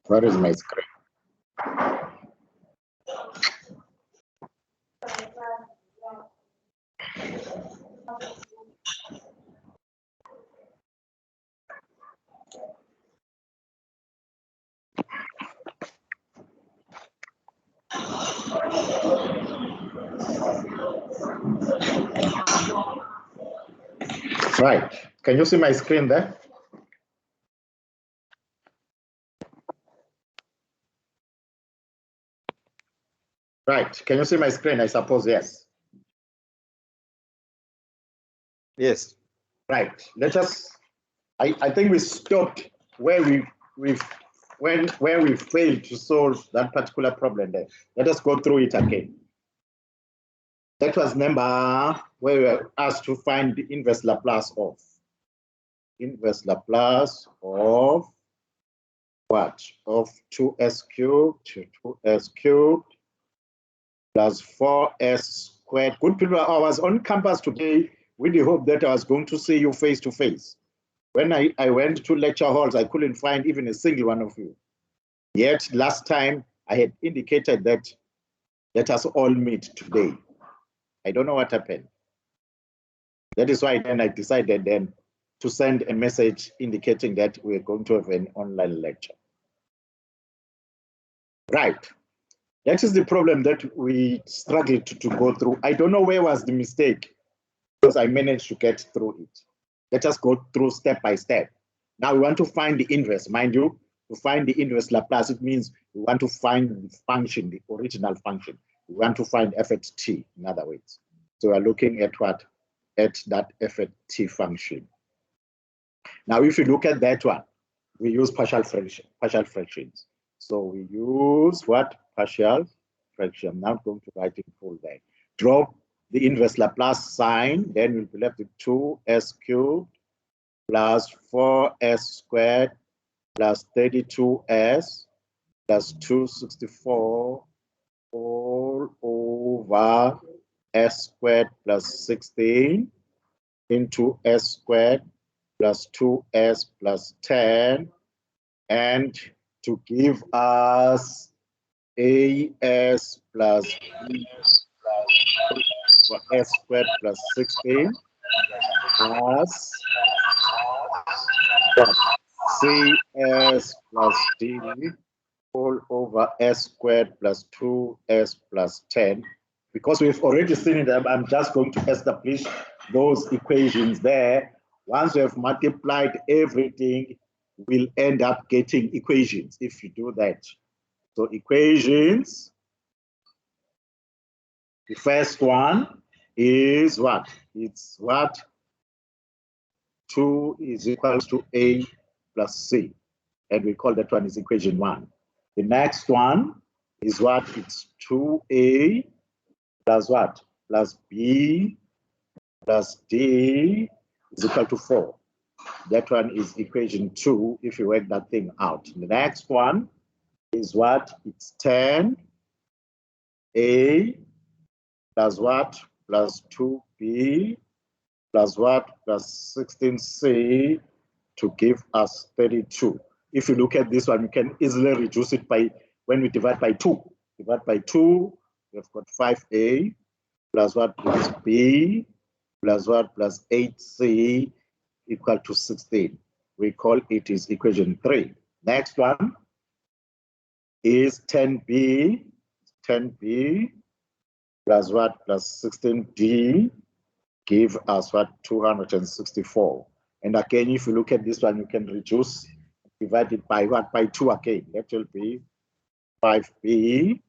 Where is my screen? Right. Can you see my screen there? Right. Can you see my screen? I suppose yes. Yes. Right. Let us. I think we stopped where we failed to solve that particular problem there. Let us go through it again. That was number where we were asked to find the inverse Laplace of. Inverse Laplace of what? Of 2s cubed to 2s cubed plus 4s squared. Good people, I was on campus today with the hope that I was going to see you face to face. When I went to lecture halls, I couldn't find even a single one of you. Yet last time I had indicated that let us all meet today. I don't know what happened. That is why then I decided then to send a message indicating that we're going to have an online lecture. Right. That is the problem that we struggled to go through. I don't know where was the mistake, because I managed to get through it. Let us go through step by step. Now we want to find the inverse. Mind you, to find the inverse Laplace, it means we want to find the function, the original function. We want to find f at t, in other words. So we're looking at what? At that f at t function. Now, if you look at that one, we use partial fractions. So we use what? Partial fraction. I'm not going to write in full there. Drop the inverse Laplace sign, then we'll be left with 2s cubed plus 4s squared plus 32s plus 264 all over s squared plus 16 into s squared plus 2s plus 10, and to give us as plus b for s squared plus 16 plus cs plus d all over s squared plus 2s plus 10. Because we've already seen it, I'm just going to establish those equations there. Once we have multiplied everything, we'll end up getting equations if you do that. So equations, the first one is what? It's what? 2 is equals to a plus c. And we call that one is equation 1. The next one is what? It's 2a plus what? Plus b plus d is equal to 4. That one is equation 2 if you work that thing out. The next one is what? It's 10a plus what? Plus 2b plus what? Plus 16c to give us 32. If you look at this one, you can easily reduce it by, when we divide by 2. Divide by 2, we've got 5a plus what? Plus b plus what? Plus 8c equal to 16. We call it is equation 3. Next one is 10b plus what? Plus 16d give us what? 264. And again, if you look at this one, you can reduce, divide it by what? By 2 again. That will be 5b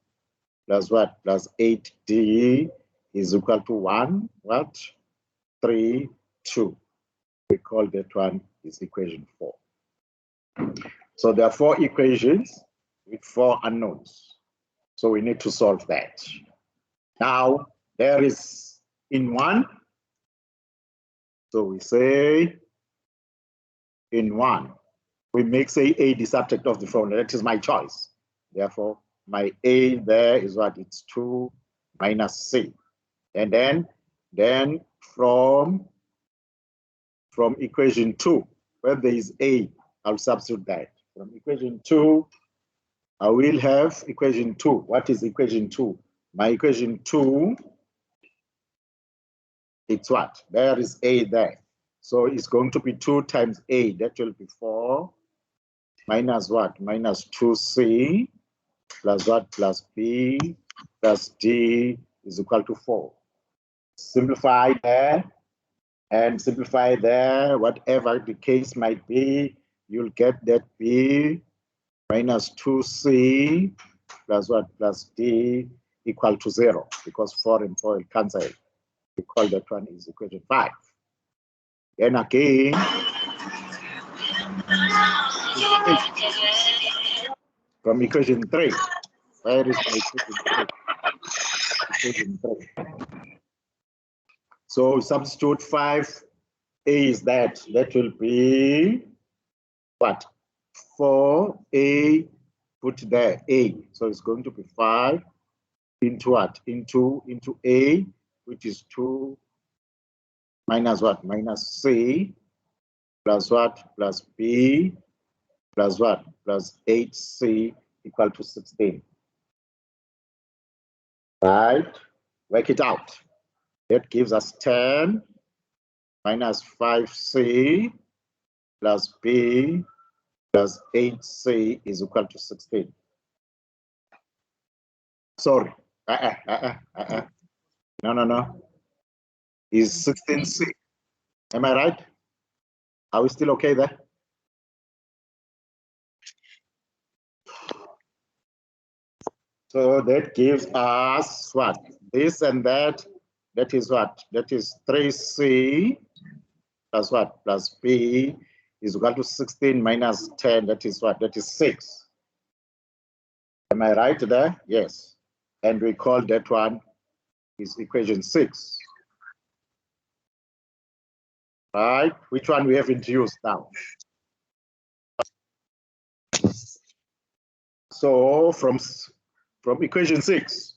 plus what? Plus 8d is equal to 1, what? 3, 2. We call that one is equation 4. So there are 4 equations with 4 unknowns. So we need to solve that. Now, there is in 1. So we say in 1, we make say A the subject of the formula. That is my choice. Therefore, my A there is what? It's 2 minus C. And then from equation 2, where there is A, I'll substitute that. From equation 2, I will have equation 2. What is equation 2? My equation 2, it's what? There is A there. So it's going to be 2 times A. That will be 4 minus what? Minus 2C plus what? Plus B plus D is equal to 4. Simplify there and simplify there. Whatever the case might be, you'll get that B minus 2C plus what? Plus D equal to 0, because 4 and 4 will cancel. We call that one is equation 5. Then again, from equation 3, where is my equation 3? Equation 3. So substitute 5. A is that will be what? 4A, put there A. So it's going to be 5 into what? Into A, which is 2 minus what? Minus C plus what? Plus B plus what? Plus 8C equal to 16. Right? Work it out. That gives us 10 minus 5C plus B plus 8C is equal to 16. Sorry. No. Is 16C. Am I right? Are we still okay there? So that gives us what? This and that. That is what? That is 3C plus what? Plus B is equal to 16 minus 10. That is what? That is 6. Am I right there? Yes. And we call that one is equation 6. Right? Which one we haven't used now? So from equation 6.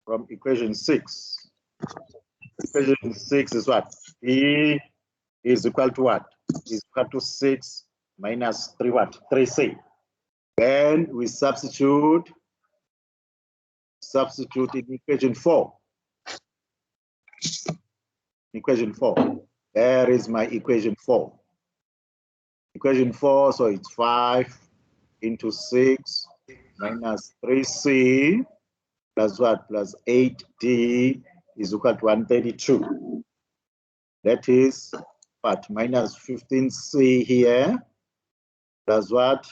From equation 6. Equation 6 is what? E is equal to what? Is equal to 6 minus 3 what? 3C. Then we substitute in equation 4. Equation 4. There is my equation 4. Equation 4, so it's 5 into 6 minus 3C plus what? Plus 8D is equal to 132. That is what? Minus 15C here plus what?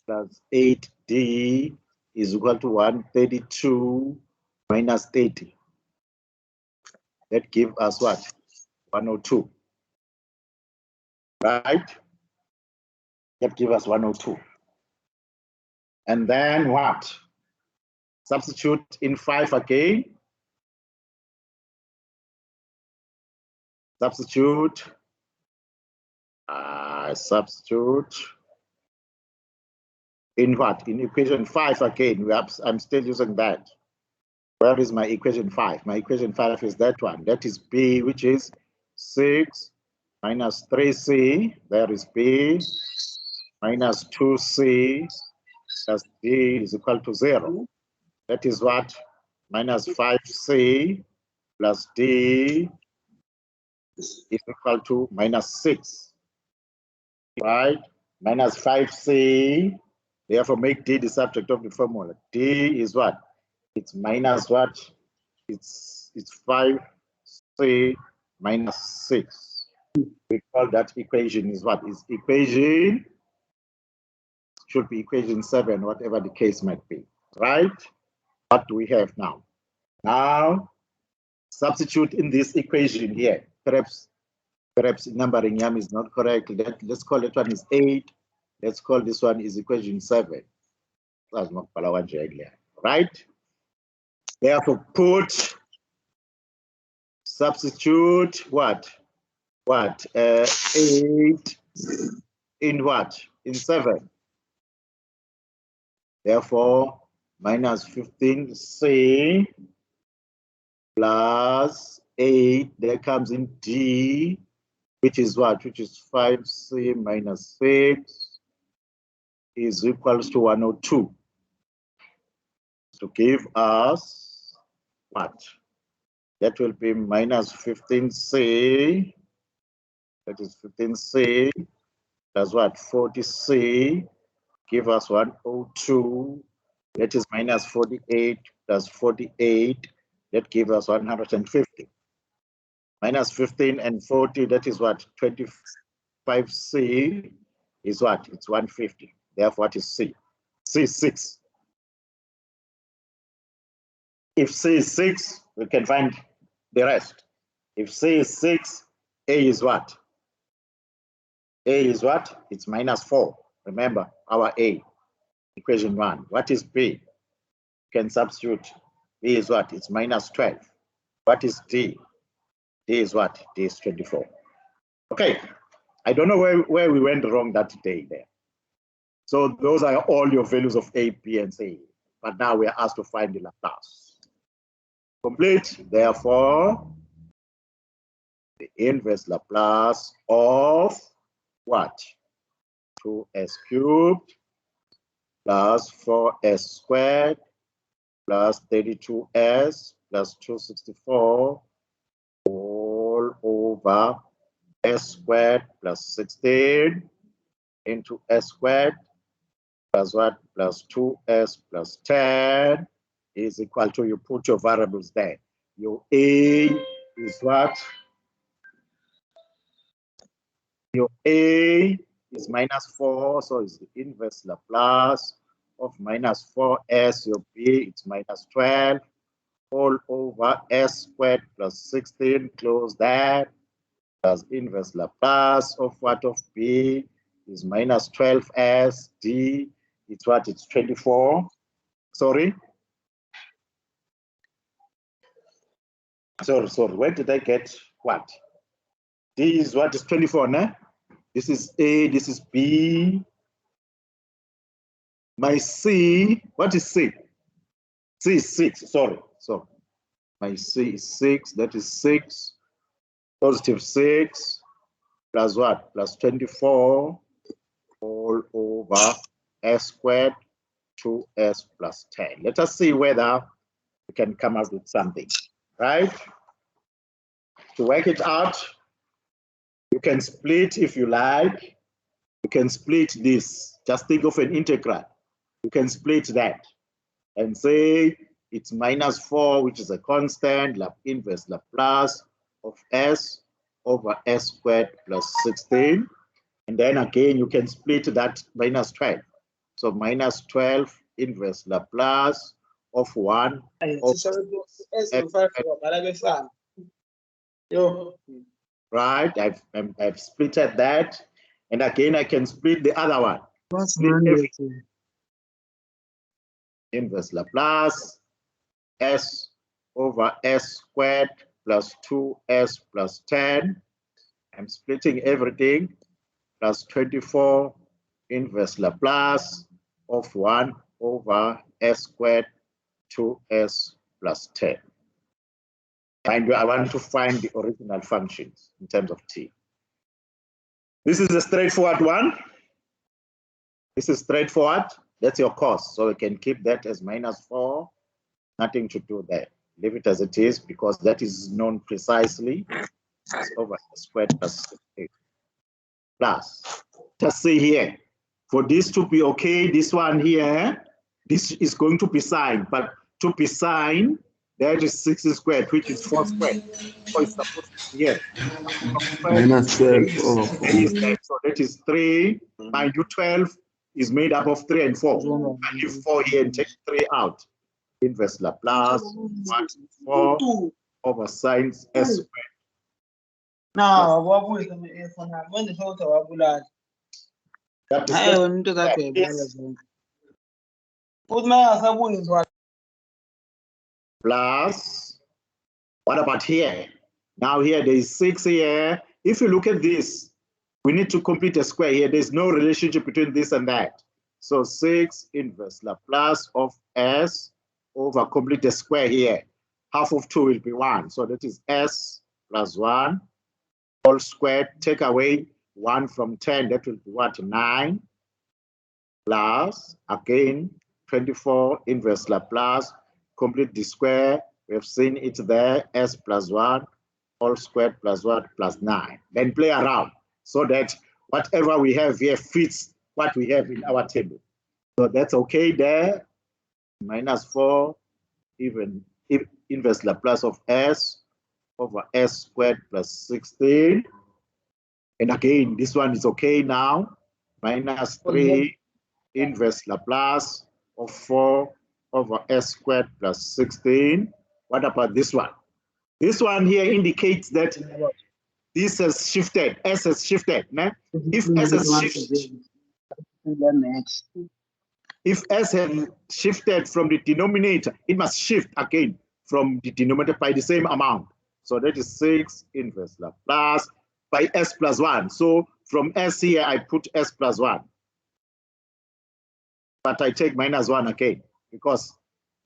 Plus 8D is equal to 132 minus 80. That gives us what? 102. Right? That gives us 102. And then what? Substitute in 5 again. Substitute in what? In equation 5 again. I'm still using that. Where is my equation 5? My equation 5 is that one. That is B, which is 6 minus 3C. There is B minus 2C plus D is equal to 0. That is what? Minus 5C plus D is equal to minus 6. Right? Minus 5C. Therefore, make D the subject of the formula. D is what? It's minus what? It's 5C minus 6. We call that equation is what? Is equation, should be equation 7, whatever the case might be. Right? What do we have now? Now, substitute in this equation here. Perhaps numbering is not correct. Let's call that one is 8. Let's call this one is equation 7. right? Therefore, substitute what? 8 in what? In 7. Therefore, minus 15c plus 8, there comes in D, which is what? Which is 5c minus 6 is equals to 102. To give us what? That will be minus 15c, that is 15c, plus what? 40c, give us 102, that is minus 48 plus 48, that gives us 150. Minus 15 and 40, that is what? 25c is what? It's 150. Therefore, what is C? C is 6. If C is 6, we can find the rest. If C is 6, A is what? A is what? It's minus 4. Remember, our A, equation 1. What is B? You can substitute. B is what? It's minus 12. What is D? D is what? D is 24. Okay, I don't know where we went wrong that day there. So those are all your values of A, B, and C. But now we are asked to find the Laplace. Complete, therefore, the inverse Laplace of what? 2s cubed plus 4s squared plus 32s plus 264 all over s squared plus 16 into s squared plus what? Plus 2s plus 10 is equal to, you put your variables there. Your A is what? Your A is minus 4, so it's the inverse Laplace of minus 4s. Your B, it's minus 12 all over s squared plus 16, close that, plus inverse Laplace of what? Of B is minus 12s. D, it's what? It's 24. Sorry, where did I get what? D is what? Is 24, no? This is A, this is B. My C, what is C? C is 6, sorry. So my C is 6, that is 6, positive 6, plus what? Plus 24, all over s squared 2s plus 10. Let us see whether we can come up with something, right? To work it out, you can split if you like. You can split this. Just think of an integral. You can split that and say it's minus 4, which is a constant, inverse Laplace of s over s squared plus 16. And then again, you can split that minus 12. So minus 12 inverse Laplace of 1 of right, I've splitted that. And again, I can split the other one. Inverse Laplace s over s squared plus 2s plus 10. I'm splitting everything, plus 24 inverse Laplace of 1 over s squared 2s plus 10. And I want to find the original functions in terms of t. This is a straightforward one. This is straightforward. That's your cost. So we can keep that as minus 4. Nothing to do there. Leave it as it is because that is known precisely. It's over s squared plus 6 plus. Just see here. For this to be okay, this one here, this is going to be sine. But to be sine, that is 6 squared, which is 4 squared. So it's supposed to be here. Minus 12 over 4. So that is 3. Mind you, 12 is made up of 3 and 4. I leave 4 here and take 3 out. Inverse Laplace, 4 over sine s squared. Now, Plus, what about here? Now here there is 6 here. If you look at this, we need to complete a square here. There's no relationship between this and that. So 6 inverse Laplace of S over complete a square here. Half of 2 will be 1. So that is S plus 1 all squared. Take away 1 from 10. That will be what? 9 plus, again, 24 inverse Laplace. Complete the square. We have seen it there. S plus 1 all squared plus 1 plus 9. Then play around so that whatever we have here fits what we have in our table. So that's okay there. Minus 4 even inverse Laplace of S over S squared plus 16. And again, this one is okay now. Minus 3 inverse Laplace of 4 over S squared plus 16. What about this one? This one here indicates that this has shifted, S has shifted. Né? If S has shifted, if S has shifted from the denominator, it must shift again from the denominator by the same amount. So that is 6 inverse Laplace by S plus 1. So from S here, I put S plus 1. But I take minus 1 again because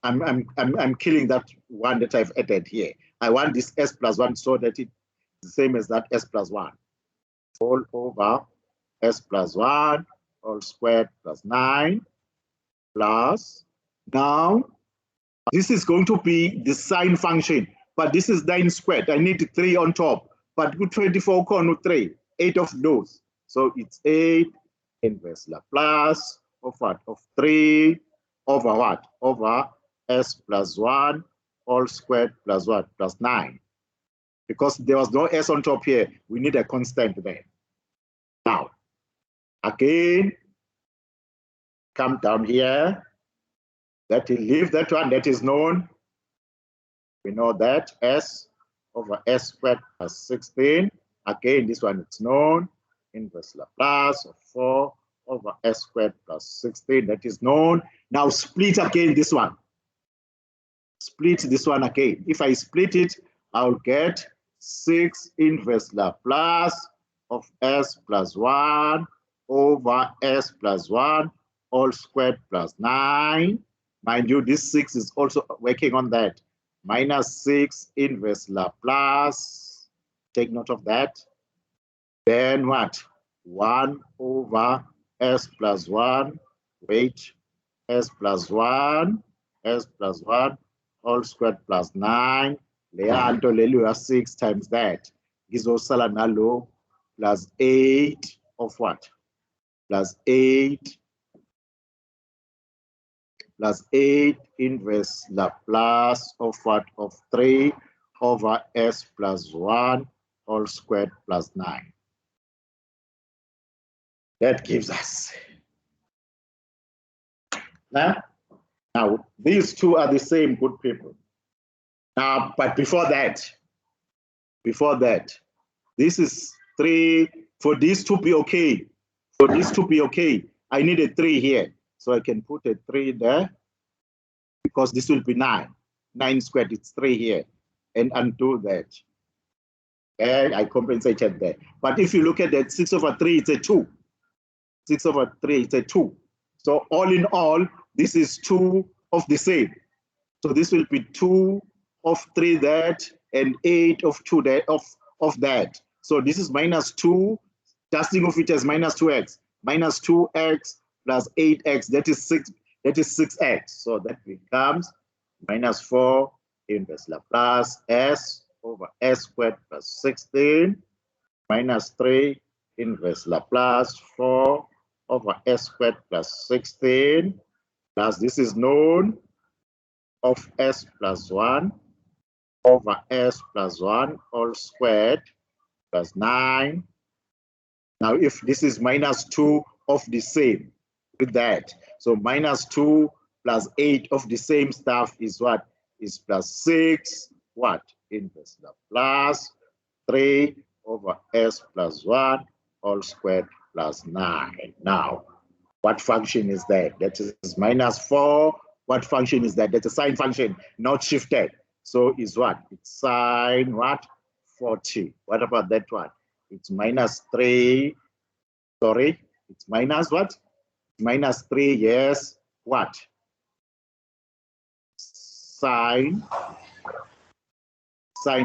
I'm killing that one that I've added here. I want this S plus 1 so that it's the same as that S plus 1. All over S plus 1 all squared plus 9 plus. Now, this is going to be the sine function, but this is 9 squared. I need 3 on top, but 24 corner 3, 8 of those. So it's 8 inverse Laplace of what? Of 3 over what? Over S plus 1 all squared plus what? Plus 9. Because there was no S on top here, we need a constant there. Now, again, come down here. That will leave that one that is known. We know that S over S squared plus 16. Again, this one is known. Inverse Laplace of 4 over S squared plus 16. That is known. Now split again this one. Split this one again. If I split it, I'll get 6 inverse Laplace of S plus 1 over S plus 1 all squared plus 9. Mind you, this 6 is also working on that. Minus 6 inverse Laplace. Take note of that. Then what? 1 over S plus 1. Wait. S plus 1. S plus 1 all squared plus 9. Leanto lelu 6 times that. Gizosala nalo plus 8 of what? Plus 8 plus 8 inverse Laplace of what? Of 3 over S plus 1 all squared plus 9. That gives us. Now, these two are the same, good people. Now, but before that, this is 3. For this to be okay, I need a 3 here. So I can put a 3 there because this will be 9. 9 squared, it's 3 here. And undo that. And I compensated there. But if you look at that, 6 over 3, it's a 2. 6 over 3, it's a 2. So all in all, this is 2 of the same. So this will be 2 of 3 that and 8 of 2 that of that. So this is minus 2, casting of it as minus 2x. Minus 2x plus 8x, that is 6. That is 6x. So that becomes minus 4 inverse Laplace S over S squared plus 16 minus 3 inverse Laplace 4 over S squared plus 16 plus this is known of S plus 1 over S plus 1 all squared plus 9. Now if this is minus 2 of the same with that, so minus 2 plus 8 of the same stuff is what? Is plus 6 what? Inverse Laplace 3 over S plus 1 all squared plus 9. Now, What function is that? That is -4. What function is that? That's a sine function, not shifted. So is what? It's sine what? 40. What about that one? It's -3. Sorry, it's minus what? -3, yes. What? Sine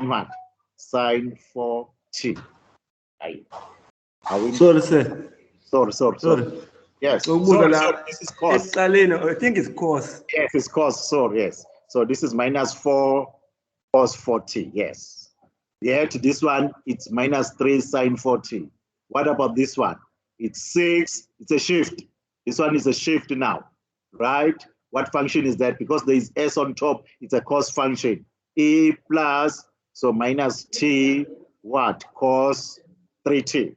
what? Sine 40. Sorry, sir. Sorry. Yes. So This is cos. I think it's cos. Yes, it's cos. So yes. So this is -4 cos 40. Yes. Yet this one, it's -3 sine 40. What about this one? It's 6. It's a shift. This one is a shift now, right? What function is that? Because there is s on top, it's a cos function. E plus, so minus t, what? Cos 3t.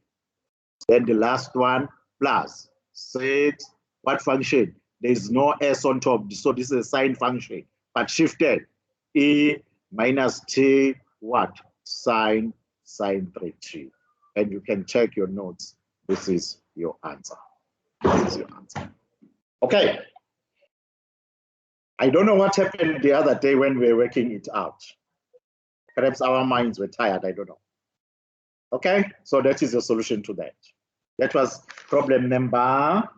Then the last one, plus 6. What function? There is no s on top, so this is a sine function, but shifted. E minus t, what? Sine 3t. And you can check your notes. This is your answer. This is your answer. Okay. I don't know what happened the other day when we were working it out. Perhaps our minds were tired, I don't know. Okay, so that is the solution to that. That was problem number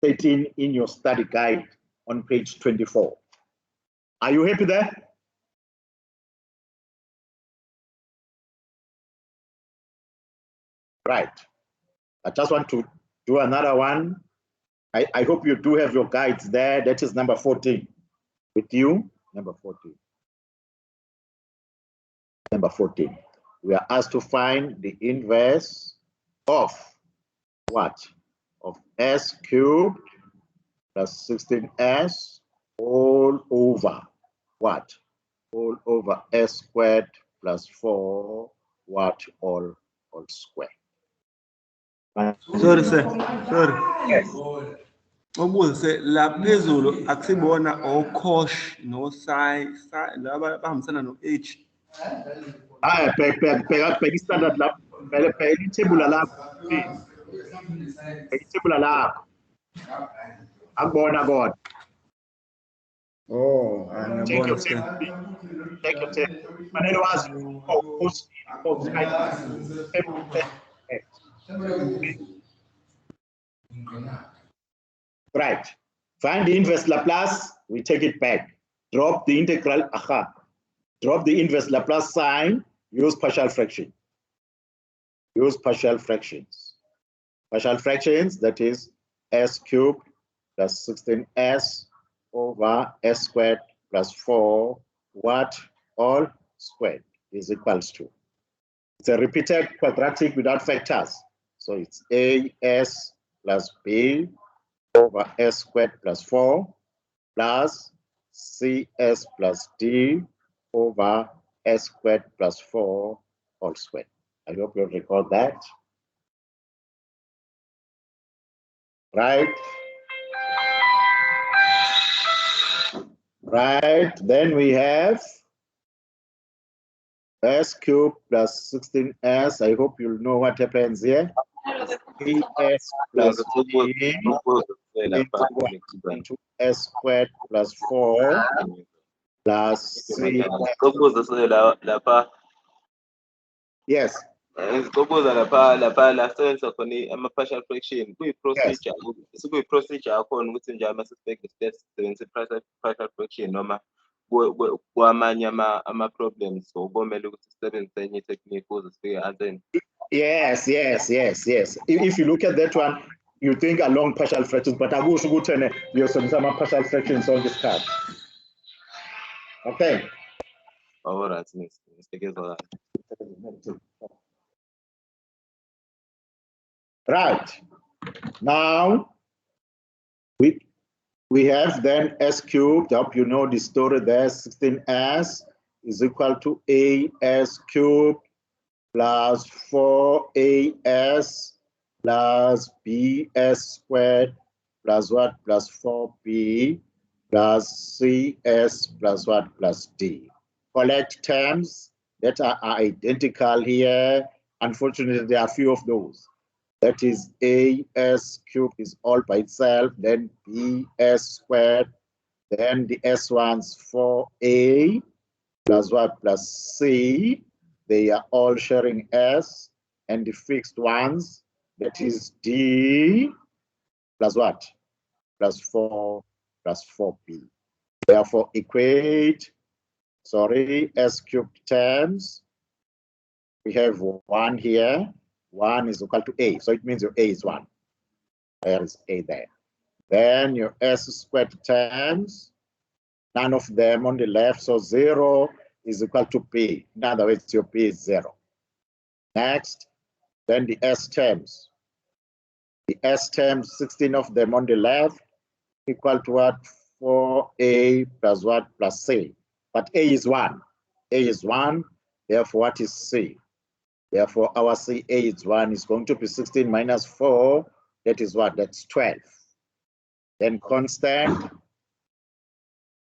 13 in your study guide on page 24. Are you happy there? Right. I just want to do another one. I hope you do have your guides there. That is number 14 with you. Number 14. Number 14. We are asked to find the inverse of what? Of s cubed plus 16s all over what? All over s squared plus 4 what? All squared. Sorry, sir. Sorry. Yes. Obuze la phezulu akusibona ocosh no psi laba bahambisana no h. Hayi bheka istandard lapho. Bheka ithebula lakho. Bheka ithebula lakho. Akubona kodwa. Oh, Check your sir. tape. Check your tape. Fanele wazi right. Find the inverse Laplace, we take it back. Drop the integral, drop the inverse Laplace sign, use partial fraction. Use partial fractions. Partial fractions, that is s cubed plus 16s over s squared plus 4 what all squared is equals to. It's a repeated quadratic without factors. So it's as plus b over s squared plus 4 plus cs plus d over s squared plus 4 all squared. I hope you recall that. Right? Right, then we have s cubed plus 16s. I hope you'll know what happens here. as plus d into s squared plus 4 plus c. Yes. Partial fraction kuyi-procedure sekuyi-procedure yakhona ukuthi nje masesibheke partial fraction noma kwamanye ama-problems komele ukuthi sisebenzise enye technique ukuze sifike answering. Yes. If you look at that one, you think along partial fractions, but akusho ukuthi uyosebenzisa ama-partial fractions on this card. Okay. All right, Mr. Right. Now we have then s cubed. I hope you know the story there. 16s is equal to as cubed plus 4as plus bs squared plus what? Plus 4b plus cs plus what? Plus d. Collect terms that are identical here. Unfortunately, there are a few of those. That is as cubed is all by itself, then bs squared, then the s1s 4a plus what? Plus c. They are all sharing s, and the fixed ones, that is d plus what? Plus 4 plus 4b. Therefore, equate, s cubed terms. We have 1 here. 1 is equal to a. So it means your a is 1. There is a there. Then your s squared terms, none of them on the left. So 0 is equal to p. In other words, your p is 0. Next, then the s terms. The s terms, 16 of them on the left, equal to what? 4a plus what? Plus c. But a is 1. A is 1. Therefore, what is c? Therefore, our c, a is 1, is going to be 16 minus 4. That is what? That's 12. Then constant.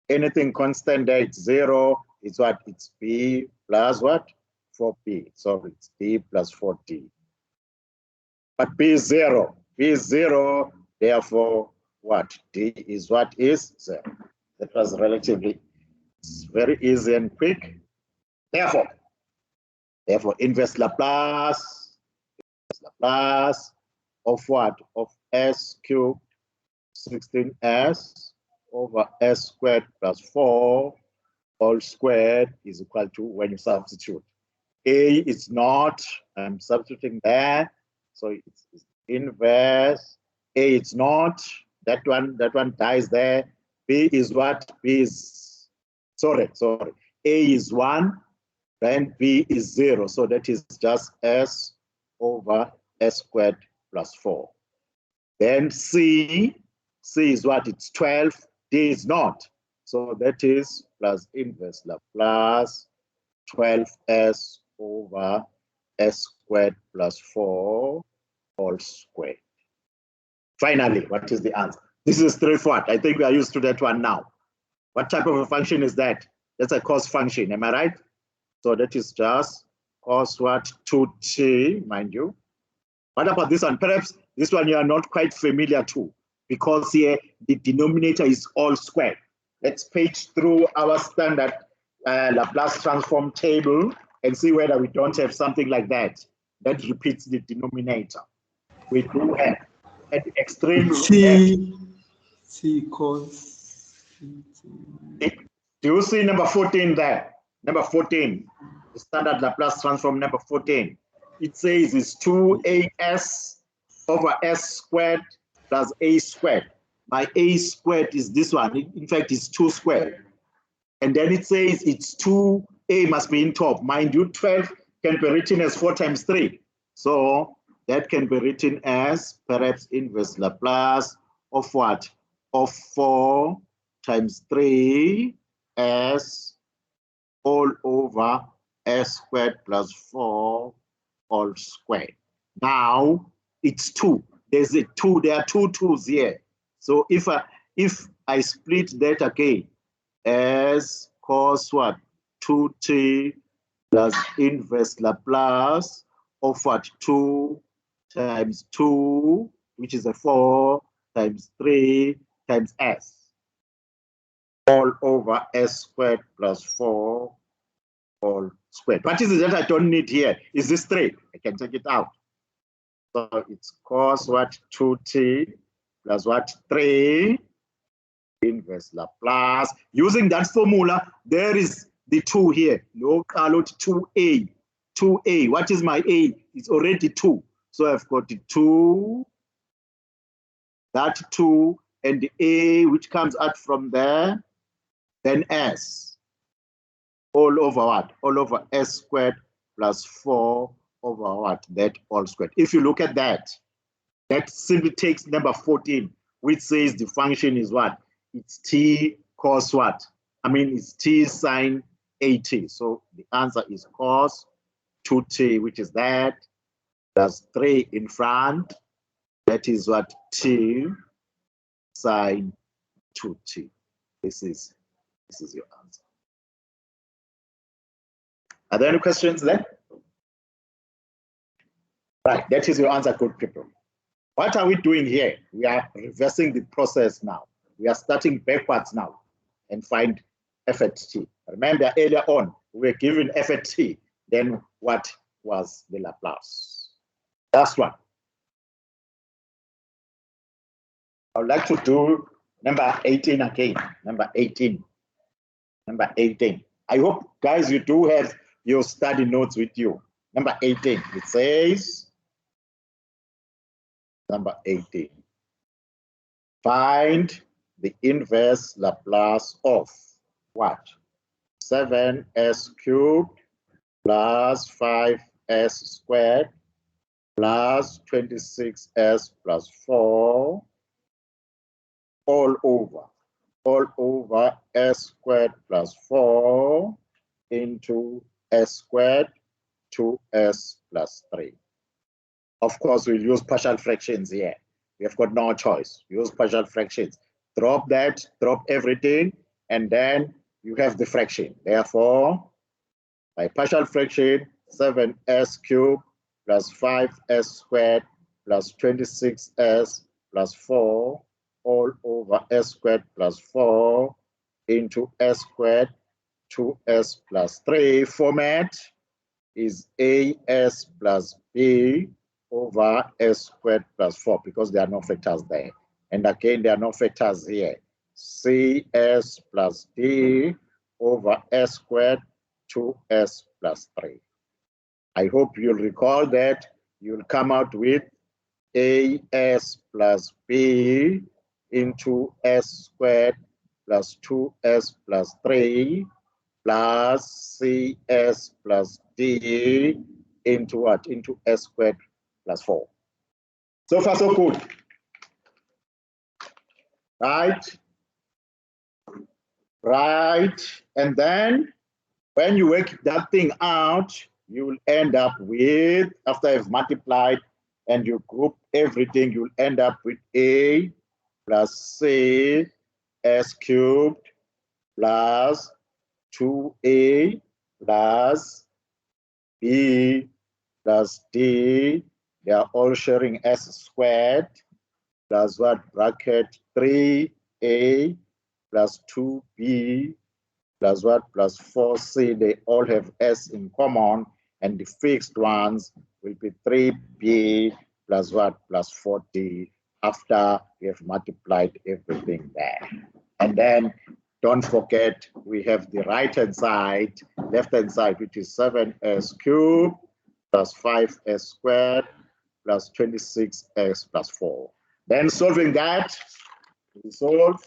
Anything constant there, it's 0. It's what? It's b plus what? 4p. So it's b plus 4d. But b is 0. B is 0. Therefore, what? D is what? Is 0. That was relatively very easy and quick. Therefore, inverse Laplace of what? Of s cubed 16s over s squared plus 4 all squared is equal to, when you substitute, a is not, I'm substituting there, so it's inverse. A is not, that one dies there. B is what? B is, sorry, A is 1, then B is 0. So that is just s over s squared plus 4. Then C is what? It's 12. D is not. So that is plus inverse Laplace 12s over s squared plus 4 all squared. Finally, what is the answer? This is straightforward. I think we are used to that one now. What type of a function is that? That's a cos function, am I right? So that is just cos what? 2t, mind you. What about this one? Perhaps this one you are not quite familiar to, because here the denominator is all squared. Let's page through our standard Laplace transform table and see whether we don't have something like that repeats the denominator. We do have at the extreme. T cos. Do you see number 14 there? Number 14, the standard Laplace transform number 14. It says it's 2as over s squared plus a squared. My a squared is this one. In fact, it's 2 squared. And then it says it's 2a must be in top. Mind you, 12 can be written as 4 times 3. So that can be written as perhaps inverse Laplace of what? Of 4 times 3 s all over s squared plus 4 all squared. Now it's 2. There's a 2. There are 2 2's here. So if I split that again as cos what? 2t plus inverse Laplace of what? 2 times 2, which is a 4 times 3 times s all over s squared plus 4 all squared. What is it that I don't need here? Is this 3? I can take it out. So it's cos what? 2t plus what? 3 inverse Laplace. Using that formula, there is the 2 here. No, call it 2a. 2a. What is my a? It's already 2. So I've got the 2, that 2, and the a which comes out from there, then s. All over what? All over s squared plus 4 over what? That all squared. If you look at that, that simply takes number 14, which says the function is what? It's t cos what? I mean, it's t sine 80. So the answer is cos 2t, which is that, plus 3 in front. That is what? T sine 2t. This is your answer. Are there any questions there? Right, that is your answer, good people. What are we doing here? We are reversing the process now. We are starting backwards now and find f at t. Remember earlier on, we were given f at t, then what was the Laplace? Last one. I would like to do number 18 again. Number 18. Number 18. I hope, guys, you do have your study notes with you. Number 18. It says, number 18. Find the inverse Laplace of what? 7s cubed plus 5s squared plus 26s plus 4 all over s squared plus 4 into s squared 2s plus 3. Of course, we'll use partial fractions here. We have got no choice. Use partial fractions. Drop that, drop everything, and then you have the fraction. Therefore, by partial fraction, 7s cubed plus 5s squared plus 26s plus 4 all over s squared plus 4 into s squared 2s plus 3 format is as plus b over s squared plus 4 because there are no factors there. And again, there are no factors here. cs plus d over s squared 2s plus 3. I hope you'll recall that you'll come out with as plus b into s squared plus 2s plus 3 plus cs plus d into what? Into s squared plus 4. So far, so good. Right? Right. And then when you work that thing out, you will end up with, after you've multiplied and you group everything, you'll end up with a plus c s cubed plus 2a plus b plus d. They are all sharing s squared plus what? Bracket 3a plus 2b plus what? Plus 4c. They all have s in common, and the fixed ones will be 3b plus what? Plus 4d after we have multiplied everything there. And then don't forget, we have the right-hand side, left-hand side, which is 7s cubed plus 5s squared plus 26s plus 4. Then solving that, we solve.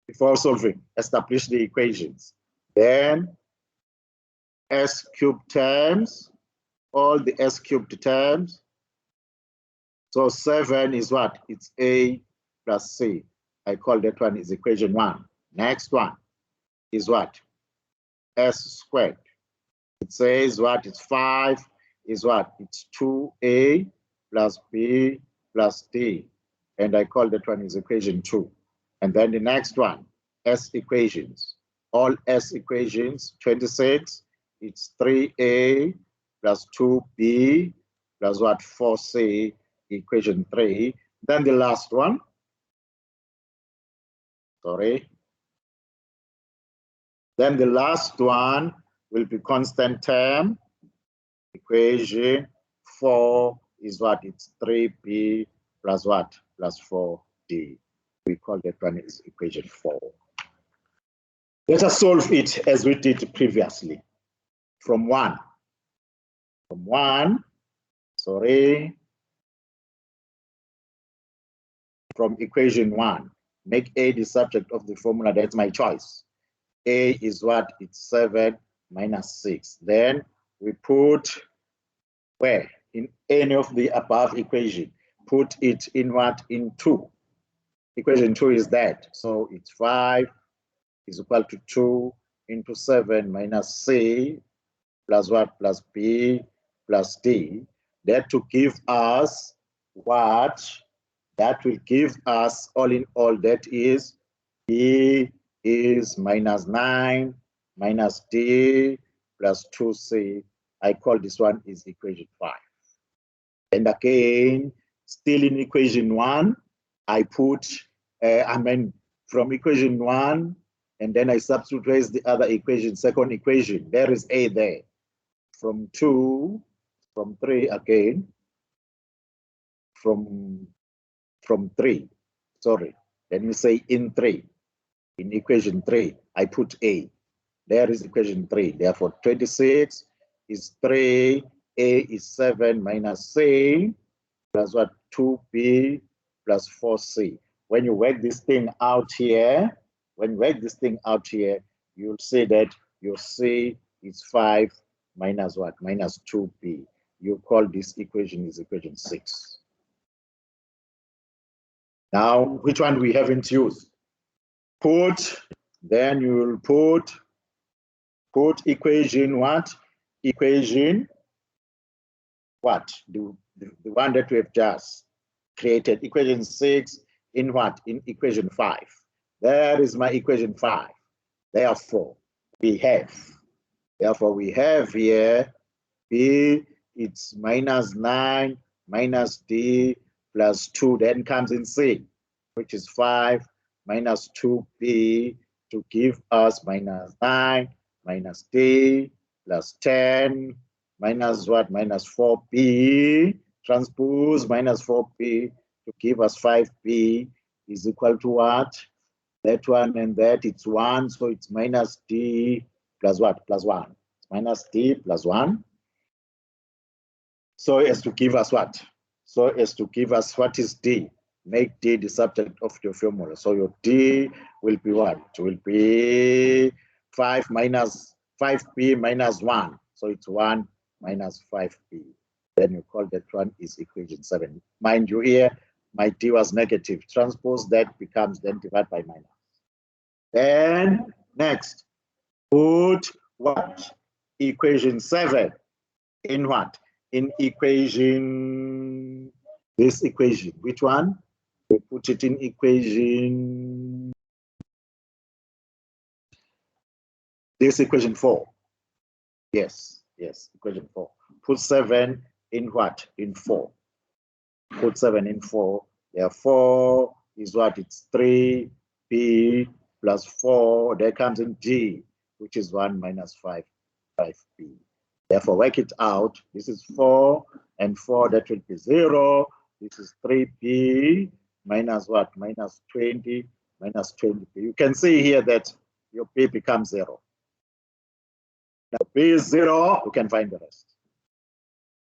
Before solving, establish the equations. Then s cubed terms, all the s cubed terms. So 7 is what? It's a plus c. I call that one is equation 1. Next one is what? S squared. It says what? It's 5 is what? It's 2a plus b plus d. And I call that one is equation 2. And then the next one, S equations. All S equations, 26, it's 3a plus 2b plus what? 4c, equation 3. Then the last one, sorry. Then the last one will be constant term. Equation 4 is what? It's 3b plus what? Plus 4d. We call that one is equation 4. Let us solve it as we did previously. From 1. From 1, sorry. From equation 1. Make a the subject of the formula. That's my choice. A is what? It's 7 minus 6. Then we put where? In any of the above equation. Put it in what? In 2. Equation 2 is that. So it's 5 is equal to 2 into 7 minus c plus what? Plus b plus d. That to give us what? That will give us all in all, that is b is minus 9 minus D plus 2C. I call this one is equation 5. And again, still in equation 1, I put, from equation 1, and then I substitute the other equation, second equation. There is A there. From 2, from 3 again, from 3, sorry. Let me say in 3. In equation 3, I put A. There is equation 3. Therefore, 26 is 3. A is 7 minus C plus what? 2B plus 4C. When you work this thing out here, you'll see that your C is 5 minus what? Minus 2B. You call this equation is equation 6. Now, which one we haven't used? Then you will put equation what? Equation what? The one that we have just created, equation 6 in what? In equation 5. There is my equation 5. Therefore, we have here B, it's minus 9 minus D plus 2, then comes in C, which is 5 minus 2B to give us minus 9 minus D plus 10 minus what? Minus 4B transpose minus 4B to give us 5B is equal to what? That one and that, it's 1, so it's minus D plus what? Plus 1. Minus D plus 1. So as to give us what? So as to give us what is D? Make D the subject of your formula. So your D will be what? It will be 5 minus 5B minus 1. So it's 1 minus 5B. Then you call that one is equation 7. Mind you here, my D was negative. Transpose that becomes then divided by minus. Then next, put what? Equation 7 in what? In equation, this equation. Which one? We put it in equation, this equation 4. Yes, equation 4. Put 7 in what? In 4. Put 7 in 4. Therefore, is what? It's 3B plus 4. There comes in G, which is 1 minus 5B. Therefore, work it out. This is 4 and 4. That will be 0. This is 3B minus what? Minus 20 minus 20B. You can see here that your B becomes 0. Now, B is 0. You can find the rest.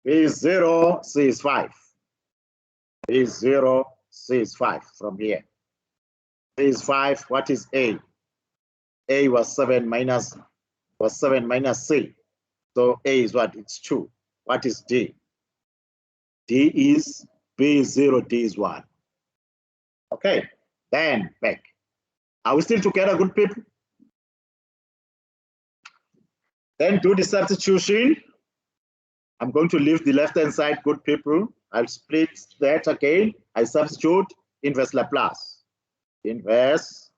B is 0. C is 5. B is 0. C is 5 from here. C is 5. What is A? A was 7 minus C. So A is what? It's 2. What is D? D is B is 0, D is 1. Okay, then back. Are we still together, good people? Then do the substitution. I'm going to leave the left-hand side, good people. I'll split that again. I substitute inverse Laplace. Inverse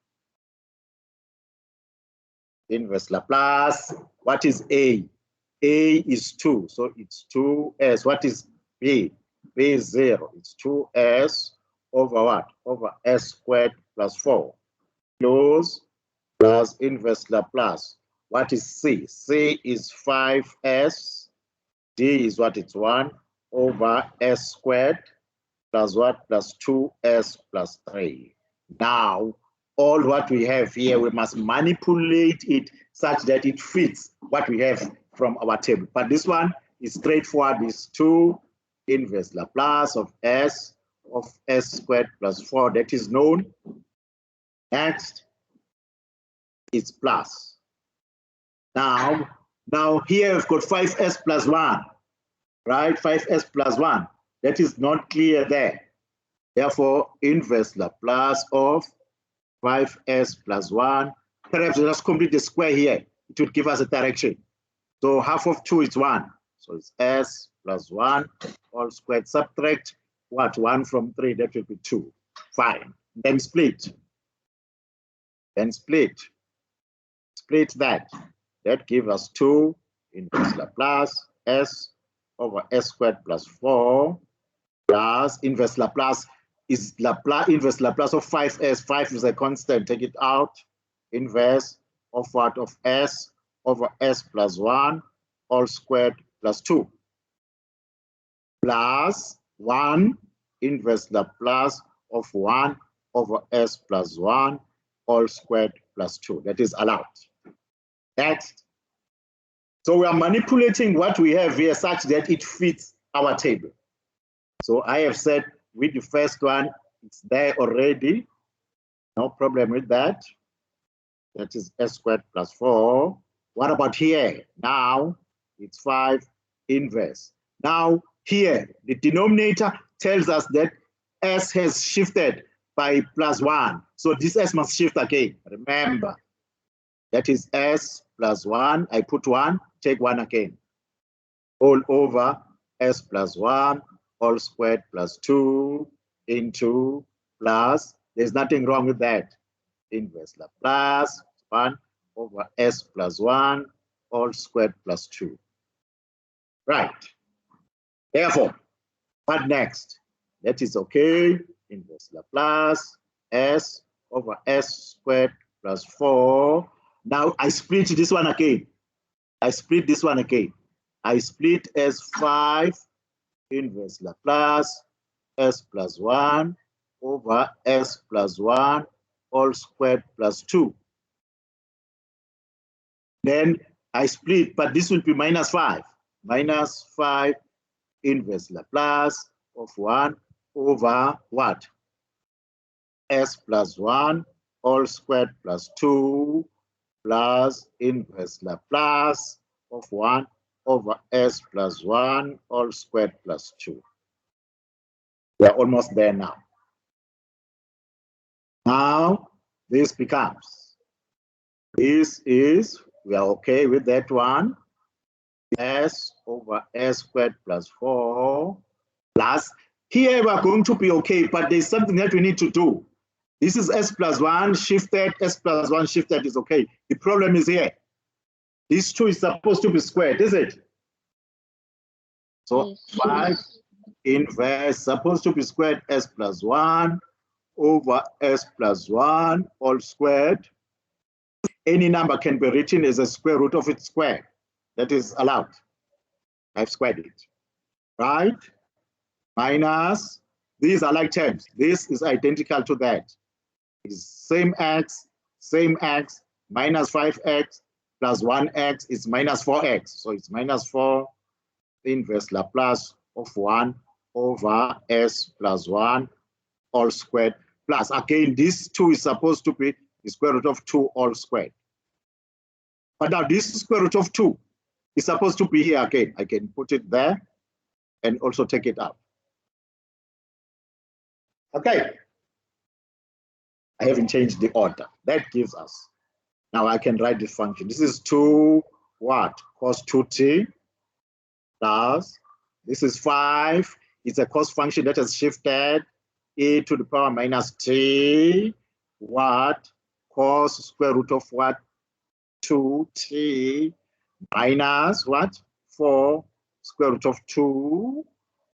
Laplace. What is A? A is 2, so it's 2s. What is B? B is 0. It's 2s over what? Over s squared plus 4. Close plus inverse Laplace. What is C? C is 5s. D is what? It's 1 over s squared plus what? Plus 2s plus 3. Now, all what we have here, we must manipulate it such that it fits what we have from our table. But this one is straightforward. It's 2 inverse Laplace of s squared plus 4. That is known. Next, it's plus. Now here we've got 5s plus 1, right? 5s plus 1. That is not clear there. Therefore, inverse Laplace of 5s plus 1. Perhaps just complete the square here. It would give us a direction. So half of 2 is 1. So it's s plus 1 all squared. Subtract what? 1 from 3. That will be 2. Fine. Then split. split that. That gives us 2 inverse Laplace s over s squared plus 4 plus inverse Laplace is inverse Laplace of 5s. 5 is a constant, take it out. Inverse of what? Of s over s plus 1 all squared plus 2 plus 1 inverse Laplace of 1 over s plus 1 all squared plus 2. That is allowed. Next. So we are manipulating what we have here such that it fits our table. So I have said with the first one, it's there already. No problem with that. That is s squared plus 4. What about here? Now it's 5 inverse. Now here, the denominator tells us that s has shifted by plus 1. So this s must shift again. Remember, that is s plus 1. I put 1, take 1 again. All over s plus 1 all squared plus 2 into plus, there's nothing wrong with that. Inverse Laplace 1 over s plus 1 all squared plus 2. Right. Therefore, what next? That is okay. Inverse Laplace s over s squared plus 4. Now I split this one again. I split this one again. I split as 5 inverse Laplace s plus 1 over s plus 1 all squared plus 2. Then I split, but this will be minus 5. Minus 5 inverse Laplace of 1 over what? S plus 1 all squared plus 2 plus inverse Laplace of 1 over s plus 1 all squared plus 2. We are almost there now. Now, this becomes, this is, we are okay with that one, s over s squared plus 4 plus, here we are going to be okay, but there's something that we need to do. This is s plus 1 shifted, s plus 1 shifted is okay. The problem is here. This 2 is supposed to be squared, is it? So 5 inverse supposed to be squared s plus 1 over s plus 1 all squared. Any number can be written as a square root of its square. That is allowed. I've squared it. Right? Minus, these are like terms. This is identical to that. It's same x, minus 5x plus 1x is minus 4x. So it's minus 4 inverse Laplace of 1 over s plus 1 all squared plus, again, this 2 is supposed to be the square root of 2 all squared. But now this square root of 2 is supposed to be here again. I can put it there and also take it out. Okay. I haven't changed the order. That gives us, now I can write this function. This is 2 what? Cos 2t plus, this is 5. It's a cos function that has shifted e to the power minus t, what? Cos square root of what? 2t minus what? 4 square root of 2,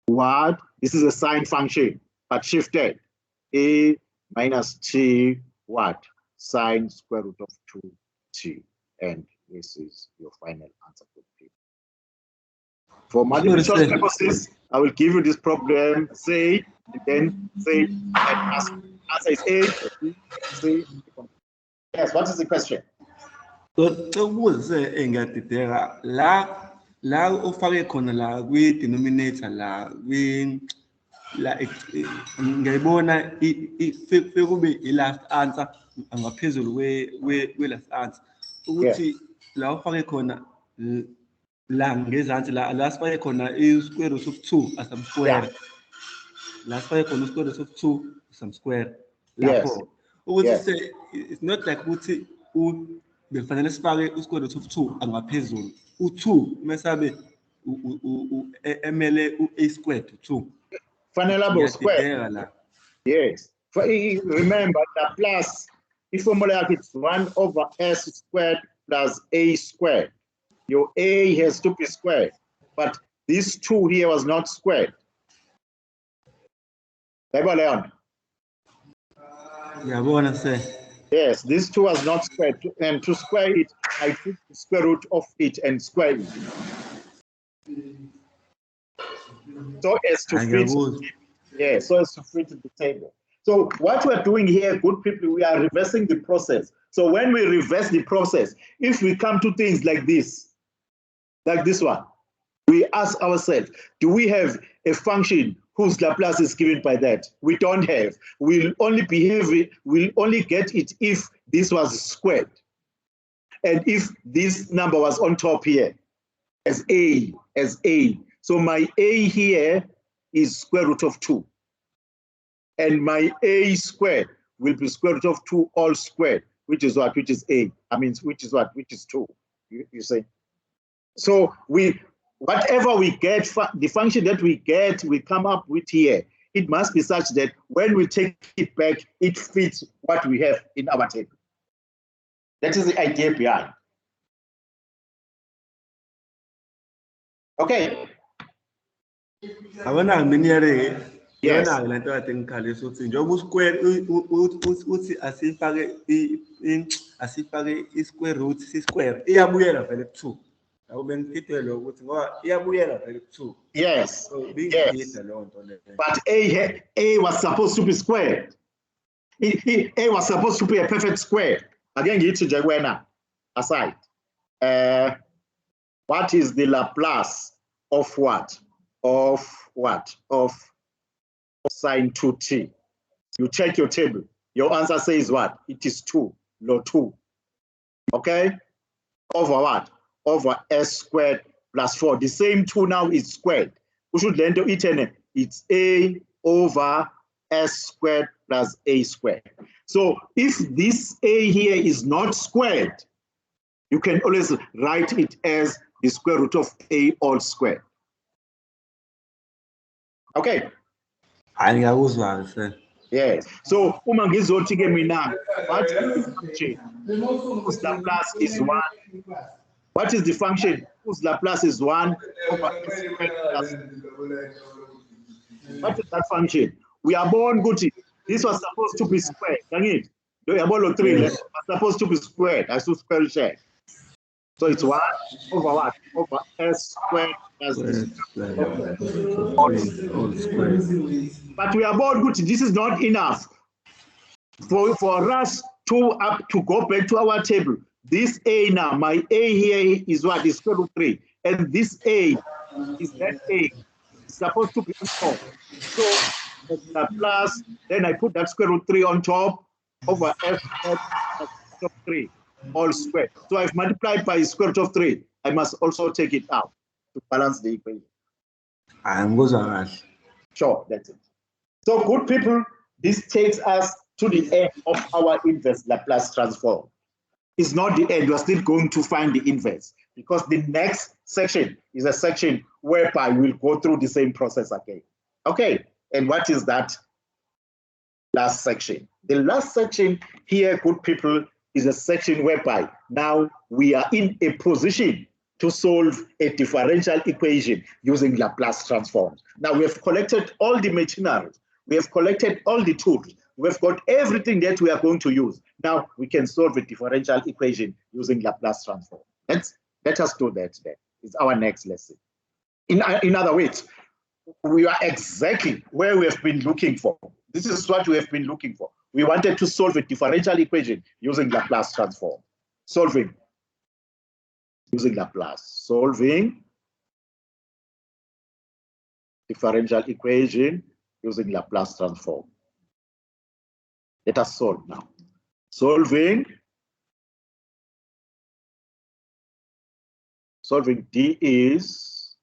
what? This is a sine function, but shifted. A minus t, what? Sine square root of 2t. And this is your final answer. For multiple choice purposes, I will give you this problem, say, and then say, and ask. Answer is A, B, C. Yes, what is the question? Ukuze engadideka la ufake khona la kwi denominator la kwi la ngiyibona ifike kube I last answer ngaphezulu we last answer ukuthi la ufake khona la ngezansi la sifake khona I square root of 2 as some square. La sifake khona square root of 2 some square. Lapho ukuthi say it's not like ukuthi befanele sifake square root of 2 angaphezulu. U2 mesabe emele a squared 2. Fanele square. Yes. Remember the plus, the formula is 1 over s squared plus a squared. Your a has to be squared, but this 2 here was not squared. Yabona, sir. Yes, this 2 was not squared, and to square it, I took the square root of it and squared it. So as to fit, yeah, so as to fit the table. So what we're doing here, good people, we are reversing the process. So when we reverse the process, if we come to things like this one, we ask ourselves, do we have a function whose Laplace is given by that? We don't have. We'll only we'll only get it if this was squared. And if this number was on top here as a. So my a here is square root of 2. And my a squared will be square root of 2 all squared, which is what? Which is a. I mean, which is what? Which is 2. You see? So whatever we get, the function that we get, we come up with here, it must be such that when we take it back, it fits what we have in our table. That is the idea behind. Okay. Yes. Square root square. Yes. Yes. But a was supposed to be squared. A was supposed to be a perfect square. Again, it's Jagwena aside. What is the Laplace of what? Of what? Of sine 2t. You check your table. Your answer says what? It is 2, log 2. Okay? Over what? Over s squared plus 4. The same 2 now is squared. We should learn to it. It's a over s squared plus a squared. So if this a here is not squared, you can always write it as the square root of a all squared. Okay? Yes. So uma ngizothi-ke mina, what is the function whose Laplace is 1? What is the function whose Laplace is 1 over s squared plus? What is that function? We are born good. This was supposed to be squared. Dang it. The abolo 3 was supposed to be squared. I should spell check. So it's 1 over what? Over s squared plus all squared. But we are born good. This is not enough. For us to go back to our table, this a now, my a here is what? Is square root 3. And this a is that a. It's supposed to be on top. So Laplace, then I put that square root 3 on top over s squared plus 3 all squared. So I've multiplied by square root of 3. I must also take it out to balance the equation. Sure, that's it. So good people, this takes us to the end of our inverse Laplace transform. It's not the end, we're still going to find the inverse because the next section is a section whereby we'll go through the same process again. Okay, and what is that last section? The last section here, good people, is a section whereby now we are in a position to solve a differential equation using Laplace transforms. Now we have collected all the machinery, we have collected all the tools, we've got everything that we are going to use. Now we can solve a differential equation using Laplace transform. Let us do that then. It's our next lesson. In other words, we are exactly where we have been looking for. This is what we have been looking for. We wanted to solve a differential equation using Laplace transform. Solving using Laplace. Solving differential equation using Laplace transform. Let us solve now. Solving D is,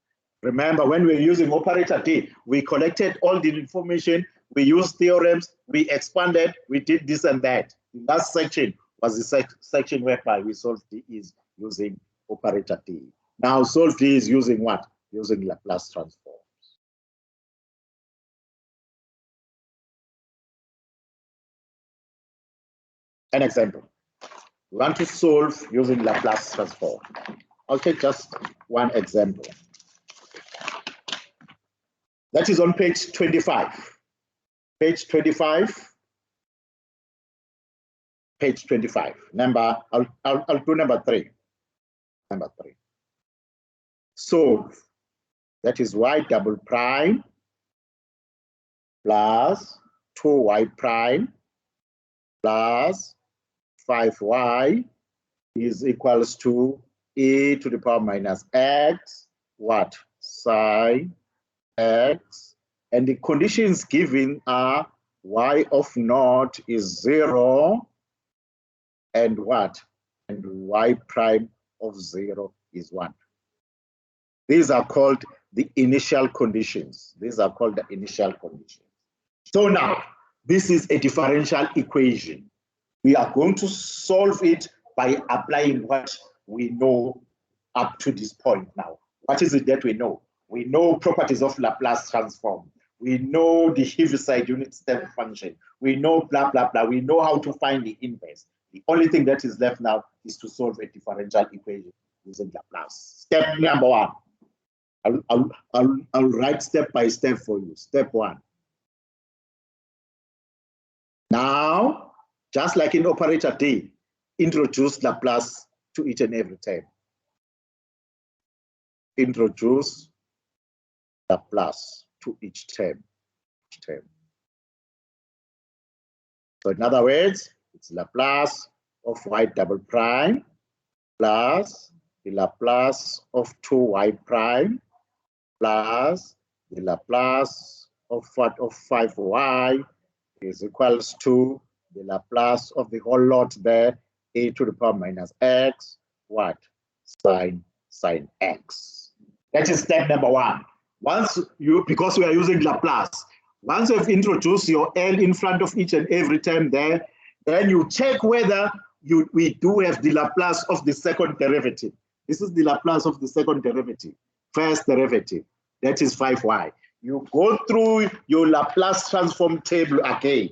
remember when we're using operator D, we collected all the information, we used theorems, we expanded, we did this and that. The last section was the section whereby we solved D is using operator D. Now solve D is using what? Using Laplace transforms. An example. We want to solve using Laplace transform. I'll take just one example. That is on page 25. Page 25. Page 25. Number, I'll do number 3. Number 3. Solve. That is y double prime plus 2y prime plus 5y is equals to e to the power minus x, what? Sine x. And the conditions given are y of naught is 0 and what? And y prime of 0 is 1. These are called the initial conditions. These are called the initial conditions. So now, this is a differential equation. We are going to solve it by applying what we know up to this point now. What is it that we know? We know properties of Laplace transform. We know the Heaviside unit step function. We know blah, blah, blah. We know how to find the inverse. The only thing that is left now is to solve a differential equation using Laplace. Step number 1. I'll write step by step for you. Step 1. Now, just like in operator D, introduce Laplace to each and every term. Introduce Laplace to each term. So in other words, it's Laplace of y double prime plus the Laplace of 2y prime plus the Laplace of what of 5y is equals to the Laplace of the whole lot there, e to the power minus x, what? Sine x. That is step number 1. Once you, because we are using Laplace, once you've introduced your L in front of each and every term there, then you check whether we do have the Laplace of the second derivative. This is the Laplace of the second derivative, first derivative, that is 5y. You go through your Laplace transform table again.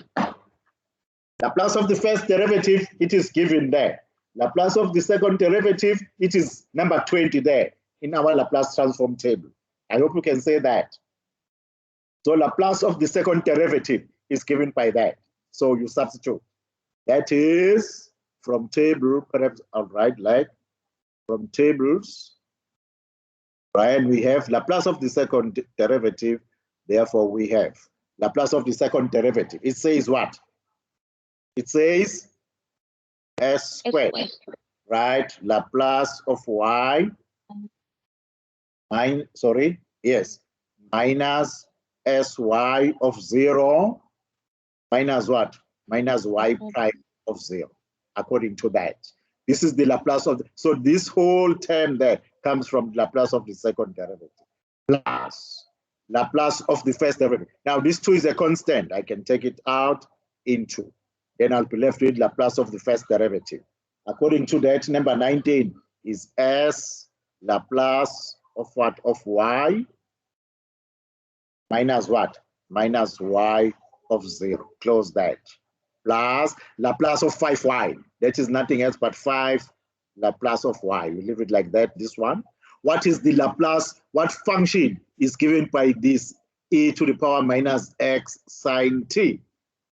Laplace of the first derivative, it is given there. Laplace of the second derivative, it is number 20 there in our Laplace transform table. I hope you can say that. So Laplace of the second derivative is given by that. So you substitute. That is from table, perhaps I'll write like from tables, right? And we have Laplace of the second derivative. Therefore, we have Laplace of the second derivative. It says what? It says s squared, right? Laplace of y, minus sy of 0, minus what? Minus y prime of 0, according to that. This is the Laplace of, so this whole term there comes from Laplace of the second derivative, plus Laplace of the first derivative. Now this 2 is a constant. I can take it out into. Then I'll be left with Laplace of the first derivative. According to that, number 19 is s Laplace of what? Of y minus what? Minus y of 0. Close that. Plus Laplace of 5y. That is nothing else but 5 Laplace of y. You leave it like that, this one. What is the Laplace? What function is given by this e to the power minus x sine t?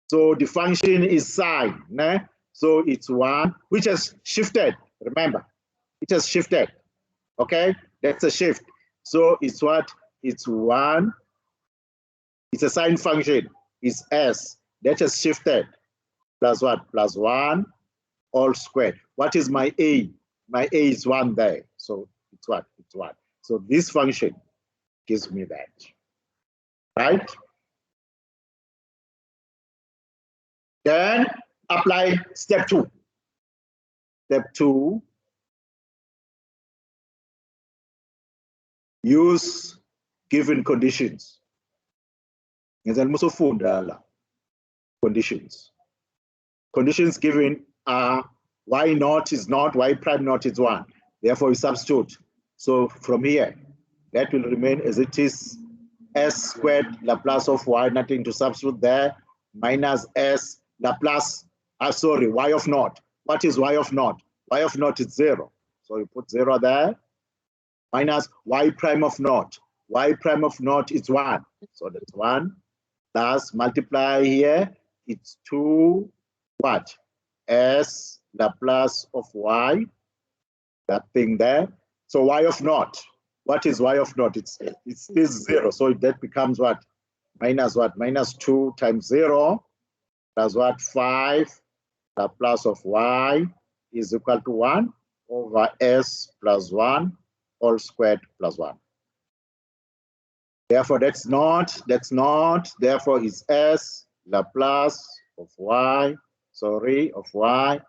So the function is sine. Né? So it's 1, which has shifted. Remember, it has shifted. Okay, that's a shift. So it's what? It's 1. It's a sine function. It's s. That has shifted. Plus what? Plus 1 all squared. What is my a? My a is 1 there. So it's what? It's 1. So this function gives me that. Right? Then apply step 2. Step 2, use given conditions. Conditions. Conditions given are y naught is naught, y prime naught is 1. Therefore, we substitute. So from here, that will remain as it is, s squared Laplace of y, nothing to substitute there, minus s Laplace, y of naught. What is y of naught? Y of naught is 0. So you put 0 there. Minus y prime of naught. Y prime of naught is 1. So that's 1. Plus multiply here. It's 2 what? S Laplace of y. That thing there. So y of naught. What is y of naught? It's this 0. So that becomes what? Minus what? Minus 2 times 0 plus what? 5 Laplace of y is equal to 1 over s plus 1 all squared plus 1. Therefore, that's not, therefore is s Laplace of y, of y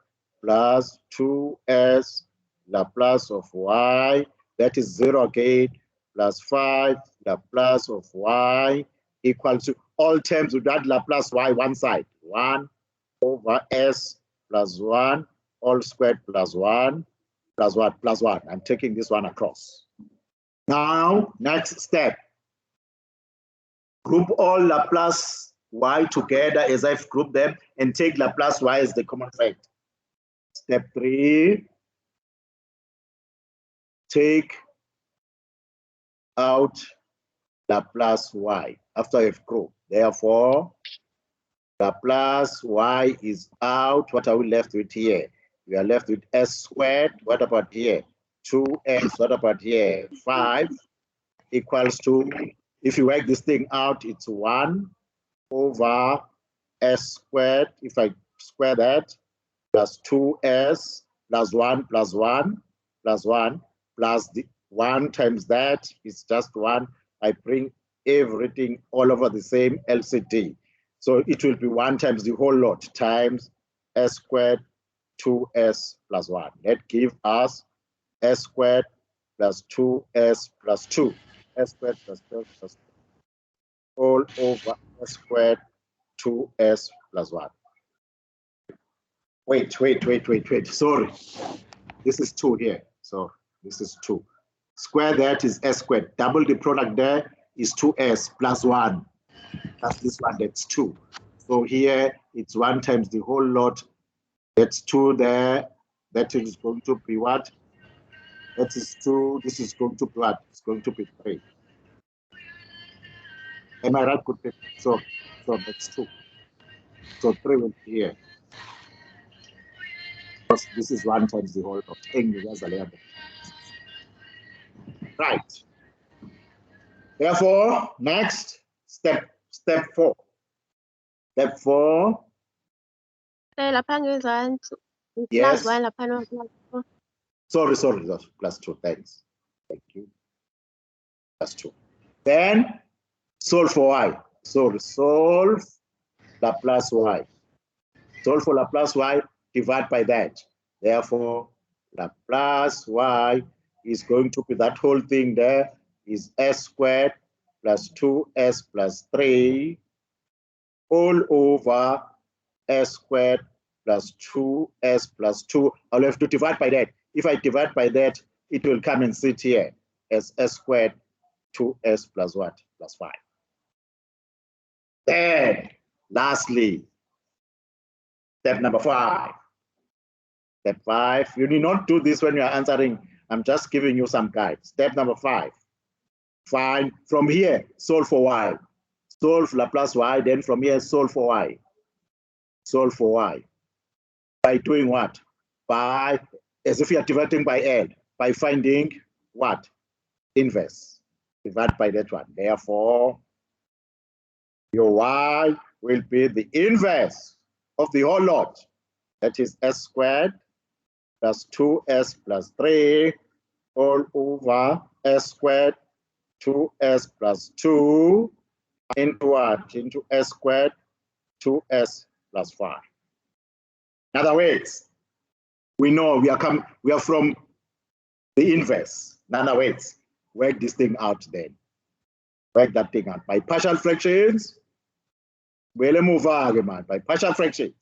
plus 2s Laplace of y, that is 0 again, plus 5 Laplace of y equal to, all terms with that Laplace y one side, 1 over s plus 1 all squared plus 1 plus what? Plus 1. I'm taking this one across. Now, next step. Group all Laplace y together as I've grouped them and take Laplace y as the common factor. Step 3. Take out Laplace y after I've grouped. Therefore, Laplace y is out. What are we left with here? We are left with s squared. What about here? 2s. What about here? 5 equals to, if you work this thing out, it's 1 over s squared. If I square that, plus 2s plus 1 plus 1 plus 1 plus the 1 times that is just 1. I bring everything all over the same LCD. So it will be 1 times the whole lot times s squared 2s plus 1. That gives us s squared plus 2s plus 2. S squared plus 2 plus 2. All over s squared 2s plus 1. Wait. Sorry. This is 2 here. So this is 2. Square that is s squared. Double the product there is 2s plus 1. Plus this one, that's 2. So here it's 1 times the whole lot. That's 2 there. That is going to be what? That is 2. This is going to be what? It's going to be 3. Am I right? So that's 2. So 3 will be here. Because this is 1 times the whole lot. Right. Therefore, next step 4. Step 4. Yes. Sorry, plus 2. Thanks. Thank you. Plus 2. Then solve for y. Solve Laplace y. Solve for Laplace y, divide by that. Therefore, Laplace y is going to be that whole thing there is s squared plus 2s plus 3 all over s squared plus 2s plus 2. I'll have to divide by that. If I divide by that, it will come and sit here as s squared 2s plus what? Plus 5. Then, lastly, step number 5. Step 5, you need not do this when you are answering. I'm just giving you some guide. Step number 5, find from here, solve for y. Solve Laplace y, then from here, solve for y. Solve for y. By doing what? By, as if you are dividing by L, by finding what? Inverse. Divide by that one. Therefore, your y will be the inverse of the whole lot. That is s squared plus 2s plus 3 all over s squared 2s plus 2 into what? Into s squared 2s plus 5. In other words, we know we are from the inverse. In other words, work this thing out then. Work that thing out by partial fractions. By partial fractions,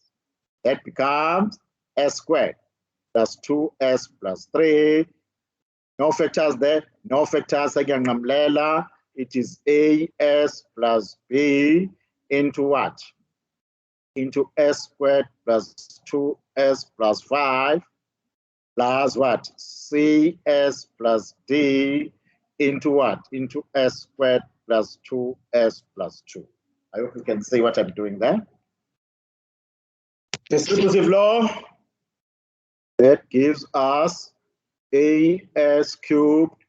that becomes s squared plus 2s plus 3. No factors there, no factors again. It is as plus b into what? into s squared plus 2s plus 5 plus what? cs plus d into what? Into s squared plus 2s plus 2. I hope you can see what I'm doing there. Distributive law, that gives us as cubed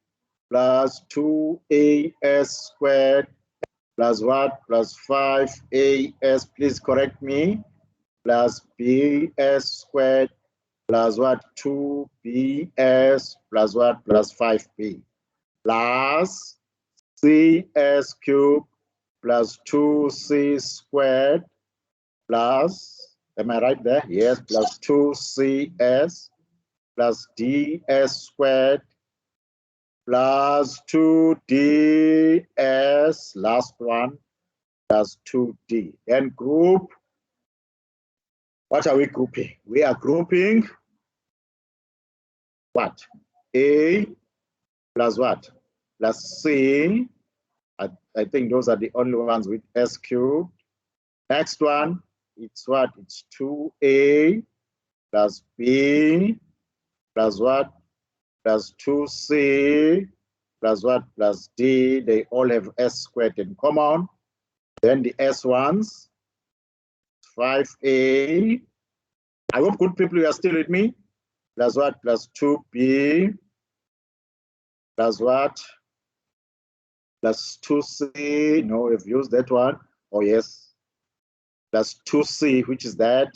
plus 2as squared plus what? Plus 5as, please correct me, plus bs squared plus what? 2bs plus what? Plus 5b plus cs cubed plus 2c squared plus, am I right there? Yes, plus 2cs plus ds squared plus 2ds, last one, plus 2d. Then group, what are we grouping? We are grouping what? A plus what? Plus C. I think those are the only ones with S cubed. Next one, it's what? It's 2A plus B plus what? Plus 2C plus what? Plus D. They all have S squared in common. Then the S ones, 5A. I hope good people, you are still with me. Plus what? Plus 2B plus what? Plus 2C. No, we've used that one. Oh, yes. Plus 2C, which is that?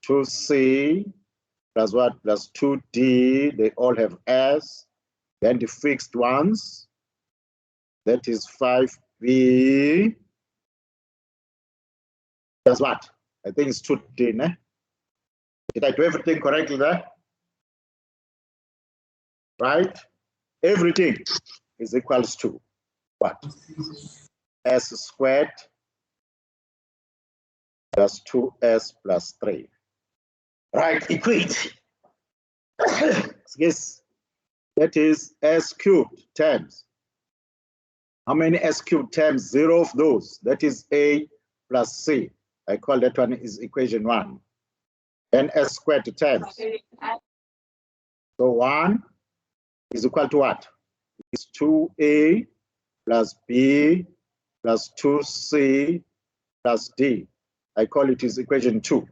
2C plus what? Plus 2D. They all have S. Then the fixed ones, that is 5B. Plus what? I think it's 2D, né? Did I do everything correctly there? Right? Everything is equals to what? S squared plus 2s plus 3. Right, equate. Yes, that is s cubed terms. How many s cubed terms? 0 of those. That is a plus c. I call that one is equation 1. And s squared terms. So 1 is equal to what? It's 2a plus b plus 2c plus d. I call it is equation 2.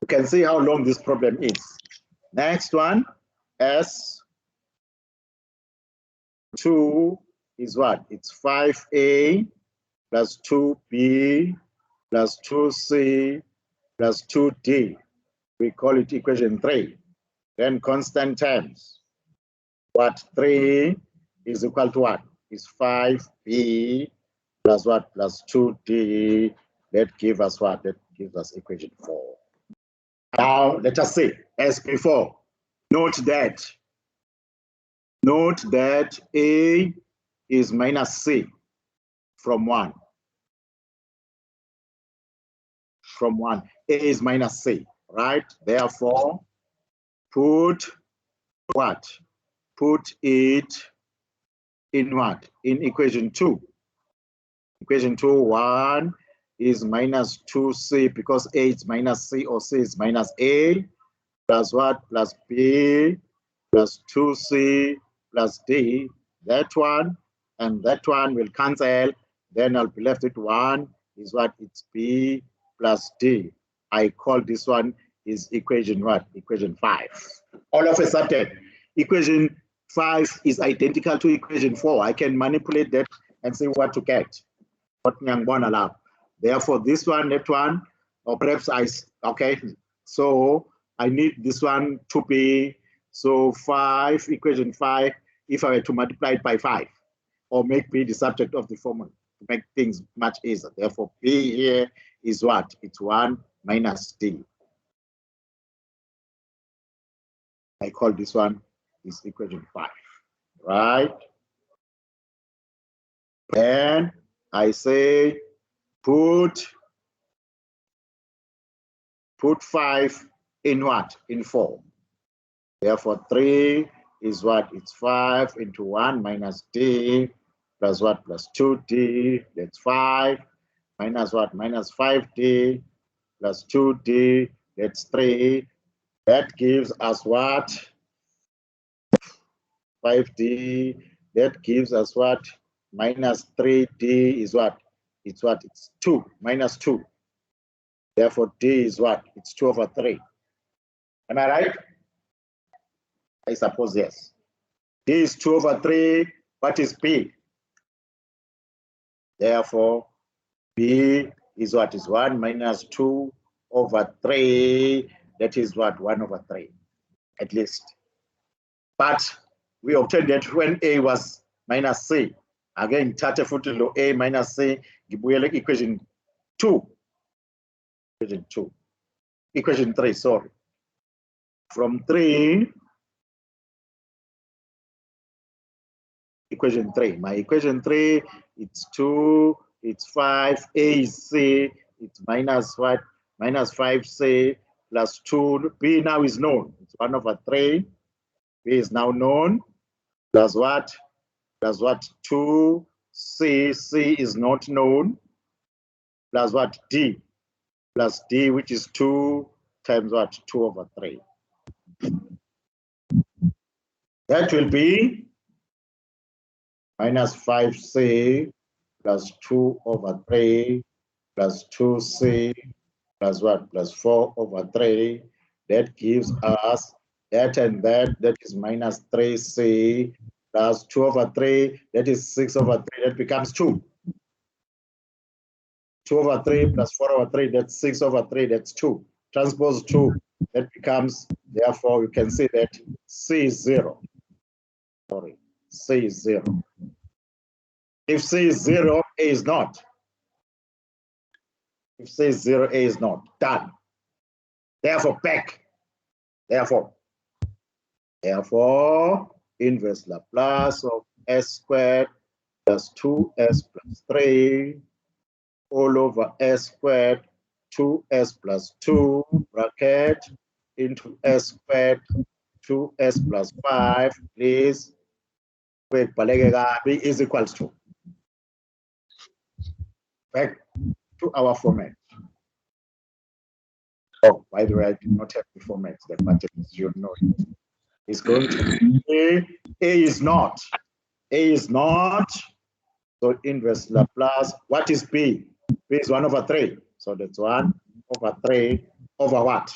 You can see how long this problem is. Next one, S2 is what? It's 5a plus 2b plus 2c plus 2d. We call it equation 3. Then constant terms. What? 3 is equal to what? Is 5b plus what? Plus 2d. That gives us what? That gives us equation 4. Now, let us see, as before, note that A is minus C from 1. From 1, A is minus C, right? Therefore, put what? Put it in what? In equation 2. Equation 2, 1 is minus 2C because A is minus C or C is minus A. Plus what? Plus B plus 2C plus D. That one and that one will cancel. Then I'll be left with 1 is what? It's B plus D. I call this one is equation what? Equation 5. All of a sudden, equation 5 is identical to equation 4. I can manipulate that and see what to get. Therefore, this one, that one, or perhaps okay. So I need this one to be, so 5, equation 5, if I were to multiply it by 5, or make B the subject of the formula, to make things much easier. Therefore, B here is what? It's 1 minus D. I call this one is equation 5, right? And I say put 5 in what? In 4. Therefore, 3 is what? It's 5 into 1 minus D plus what? Plus 2D. That's 5. minus what? Minus 5d plus 2d, that's 3. That gives us what? 5d, that gives us what? Minus 3d is what? It's what? It's 2, minus 2. Therefore, d is what? It's 2 over 3. Am I right? I suppose yes. D is 2 over 3. What is b? Therefore, b is what? Is 1 minus 2 over 3. That is what? 1 over 3, at least. But we obtained that when a was minus c. Again, thathe futhi lo a minus c, ngibuyele equation 2. Equation 2. Equation 3, sorry. From 3, equation 3. My equation 3, it's 2, it's 5, a is c, it's minus what? Minus 5c plus 2. B now is known. It's 1 over 3. B is now known. Plus what? Plus what? 2c. C is not known. Plus what? D. Plus d, which is 2 times what? 2 over 3. That will be minus 5c plus 2 over 3 plus 2c plus what? Plus 4 over 3. That gives us that and that. That is minus 3c plus 2 over 3. That is 6 over 3. That becomes 2. 2 over 3 plus 4 over 3. That's 6 over 3. That's 2. Transpose 2. That becomes, therefore, you can see that c is 0. Sorry, c is 0. If c is 0, a is not. If c is 0, a is not. Done. Therefore, back. Therefore, inverse Laplace of s squared plus 2s plus 3 all over s squared 2s plus 2 bracket into s squared 2s plus 5, please. Is equals to. Back to our format. Oh, by the way, I did not have the format. The pattern, you know it. It's going to be a is not. A is not. So inverse Laplace. What is b? B is 1 over 3. So that's 1 over 3 over what?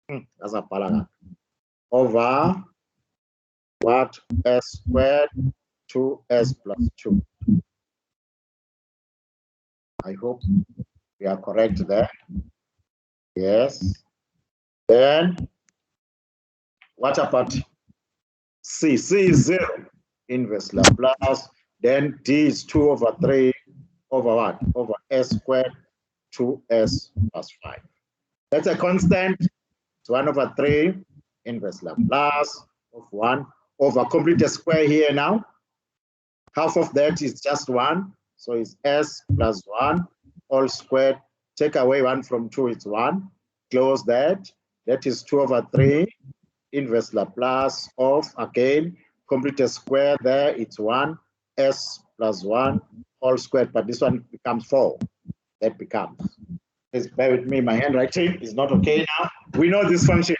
That's a paragraph. Over what? S squared 2s plus 2. I hope we are correct there. Yes. Then what about c? C is 0. Inverse Laplace. Then d is 2 over 3 over what? Over s squared 2s plus 5. That's a constant. It's 1 over 3 inverse Laplace of 1 over complete a square here now. Half of that is just 1. So it's s plus 1 all squared. Take away 1 from 2, it's 1. Close that. That is 2 over 3 inverse Laplace of, again, complete a square there. It's 1 s plus 1 all squared. But this one becomes 4. That becomes. Please bear with me. My handwriting is not okay now. We know this function.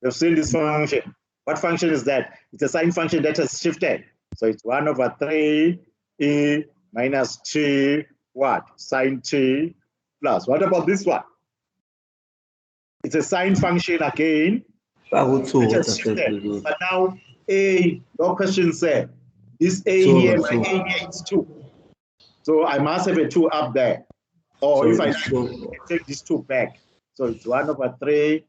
We've seen this function. What function is that? It's a sine function that has shifted. So it's 1 over 3 e minus t, what? Sine t plus. What about this one? It's a sine function again. It has shifted. But now a, no question said. This a here, my a here is 2. So I must have a 2 up there. Or if I take these 2 back. So it's 1 over 3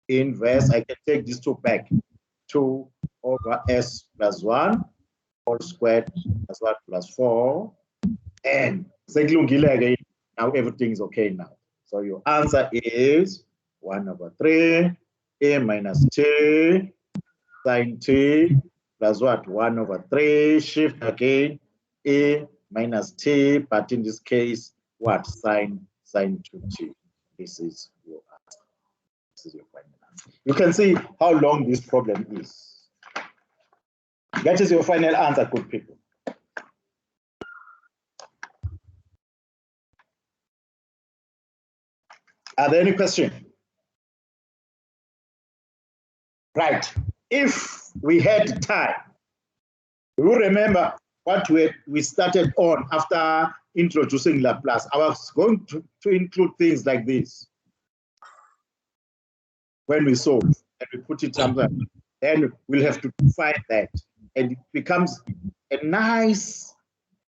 inverse. I can take these 2 back. 2 over s plus 1 all squared plus 1 plus 4. And again, now everything is okay now. So your answer is 1 over 3 a minus t sine t plus what? 1 over 3 shift again a minus t, but in this case, what? Sine 2t. This is your answer. This is your final answer. You can see how long this problem is. That is your final answer, good people. Are there any questions? Right. If we had time, you remember what we started on after introducing Laplace. I was going to include things like this. When we solve and we put it somewhere, then we'll have to find that. And it becomes a nice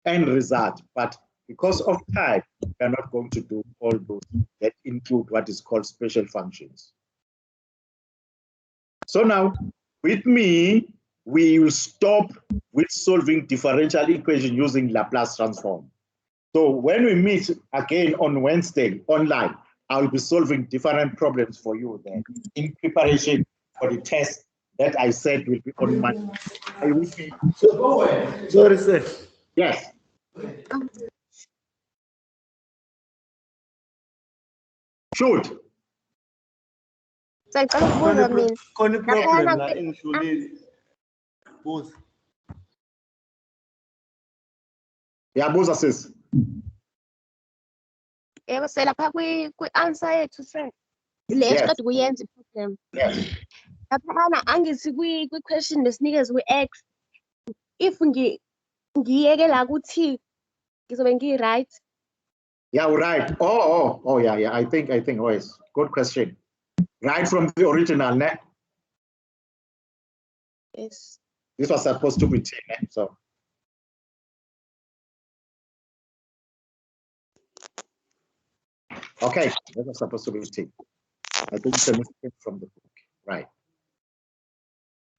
end result. But because of time, we're not going to do all those that include what is called special functions. So now, with me, we will stop with solving differential equation using Laplace transform. So when we meet again on Wednesday online, I'll be solving different problems for you there in preparation for the test that I said will be on Monday. I will be. Sorry, sir. Yes. Shoot. Sengicela ukubuza mina. Khona problem Laphayana la engishulile. Buza. Yabuza sis. Yebo selapha kwi-answer yethu se. Le Yes. esiqeda kuyenza i-problem. Yes. Laphayana angithi kwi-question lesinikeze kwi-X. If ngiyeke la ku-T, ngizobe ngiyi-right. Yeah, right. Oh, yeah. I think, oh, yes. Good question. Right from the original, ne? Yes. This was supposed to be T, ne? So. Okay, that was supposed to be T. I think it's a mistake from the book. Right.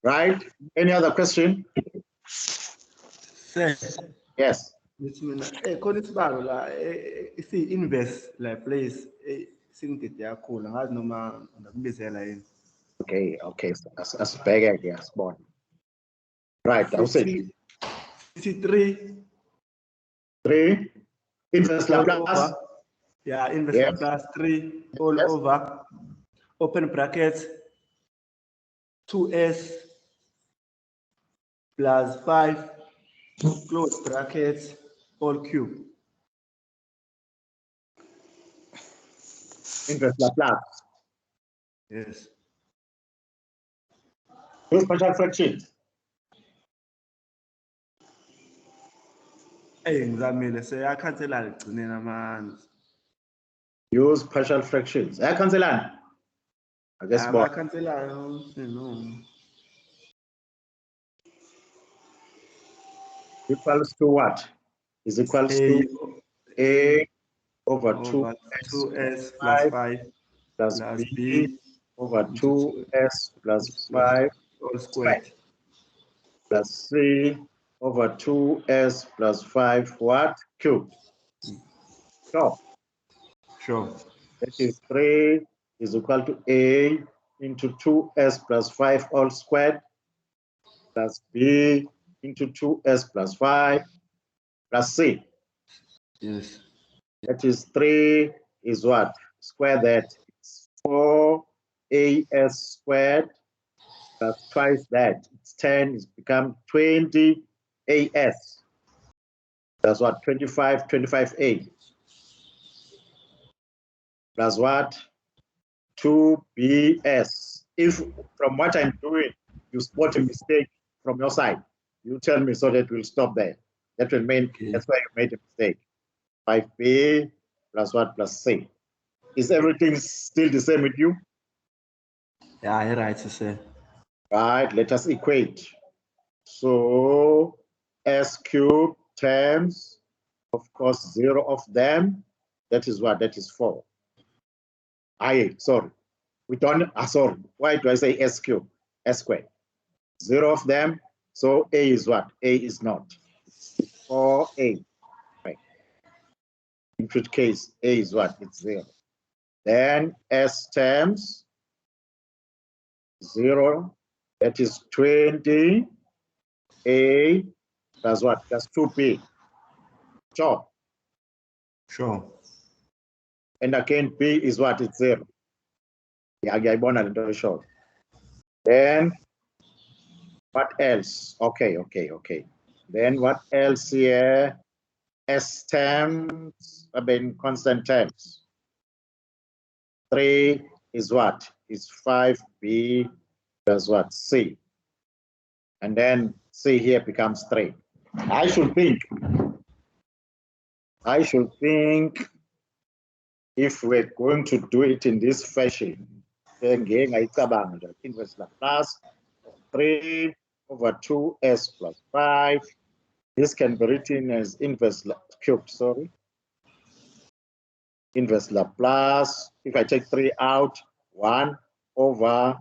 Right? Any other question? Sir. Yes. Ngithi mina khona isibalo la isi-inverse Laplace singidede yakhula ngazi noma ngakubizela yini. Okay. Asibheke ke asibone. Right, I'll say 3 inverse Laplace. Yeah, inverse Yes. Laplace 3 all Yes. over open brackets 2s plus 5 close brackets all cube. Inverse Laplace. Yes. Use partial fraction. Ngizamile seyakhansela ligcineni amanzi. Use partial fractions. Ayakhanselana. I guess more. Abakhanselayo no. Equals to what? Is equals to A over 2s plus 5 plus B over 2s plus 5 all squared. Plus C over 2s plus 5 what? Cubed. So Sure. that is 3 is equal to A into 2s plus 5 all squared plus B into 2s plus 5 plus C. Yes. That is 3 is what? Square that. It's 4as squared plus twice that. It's 10. It's become 20 as. That's what? 25a. Plus what? 2bs. If from what I'm doing, you spot a mistake from your side, you tell me so that we'll stop there. That will mean that's why you made a mistake. 5b plus what plus c. Is everything still the same with you? Yeah, you're right, sir. Right, let us equate. So s cubed times, of course, 0 of them. That is what? That is 4. Sorry. We don't, sorry. Why do I say s cubed? S squared. 0 of them. So a is what? A is not. 4a. Right. In which case, a is what? It's 0. Then s times 0. That is 20. A plus what? Plus 2b. Sure. Sure. And again, b is what? It's 0. Yeah, I sure. Then what else? Okay. Then what else here? S terms, I mean constant terms. 3 is what? Is 5b plus what? C. And then C here becomes 3. I should think if we're going to do it in this fashion, then inverse Laplace of 3 over 2s plus 5. This can be written as inverse cubed, sorry. Inverse Laplace. If I take 3 out, 1 over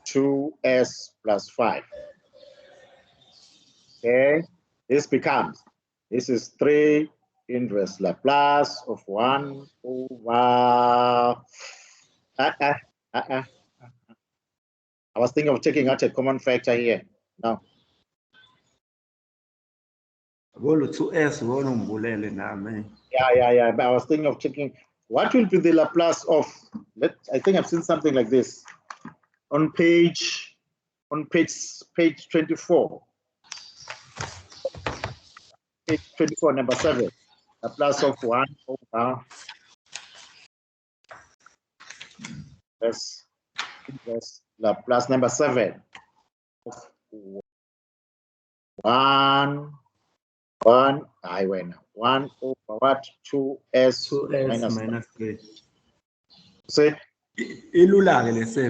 2s plus 5. Okay, this is 3 inverse Laplace of 1 over. I was thinking of taking out a common factor here. No. Yeah. But I was thinking of checking what will be the Laplace of. I think I've seen something like this on page 24. Page 24, number 7. Laplace of 1 over inverse Laplace number 7 of 1 over what? 2s minus 3. See?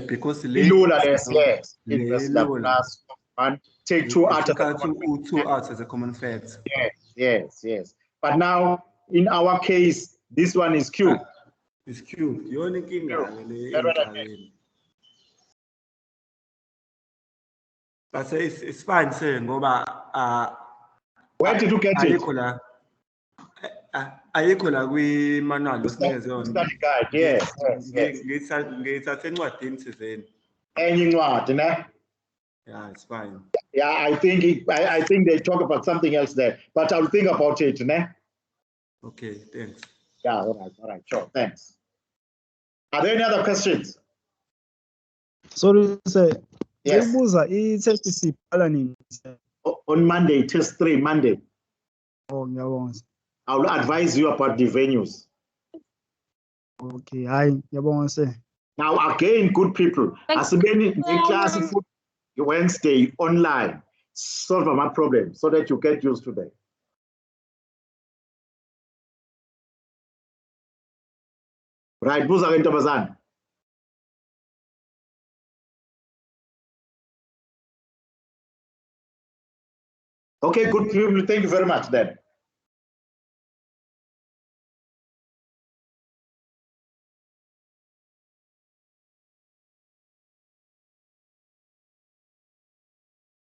Because yes. Inverse Laplace of 1. Take 2 out as a common factor. 2 out as a common factor. Yes. But now, in our case, this one is cubed. It's cubed. You only king. But it's fine, sir. Where did you get it? Ayikho la kwi-manual osinikeze yona. Study guide, yes. Ngiyithathe encwadini thizeni. Enye incwadi, ne? Yeah, it's fine. Yeah, I think they talk about something else there, but I'll think about it, ne? Okay, thanks. Yeah, all right, sure, thanks. Are there any other questions? Sorry, sir. Yes. On Monday, test 3, Monday. Oh, ngiyabonga. I will advise you about the venues. Okay, hayi, ngiyabonga, sir. Now, again, good people, as many in class Wednesday online, solve my problem so that you get used to them. Right, buza ngentombazana. Okay, good people, thank you very much then.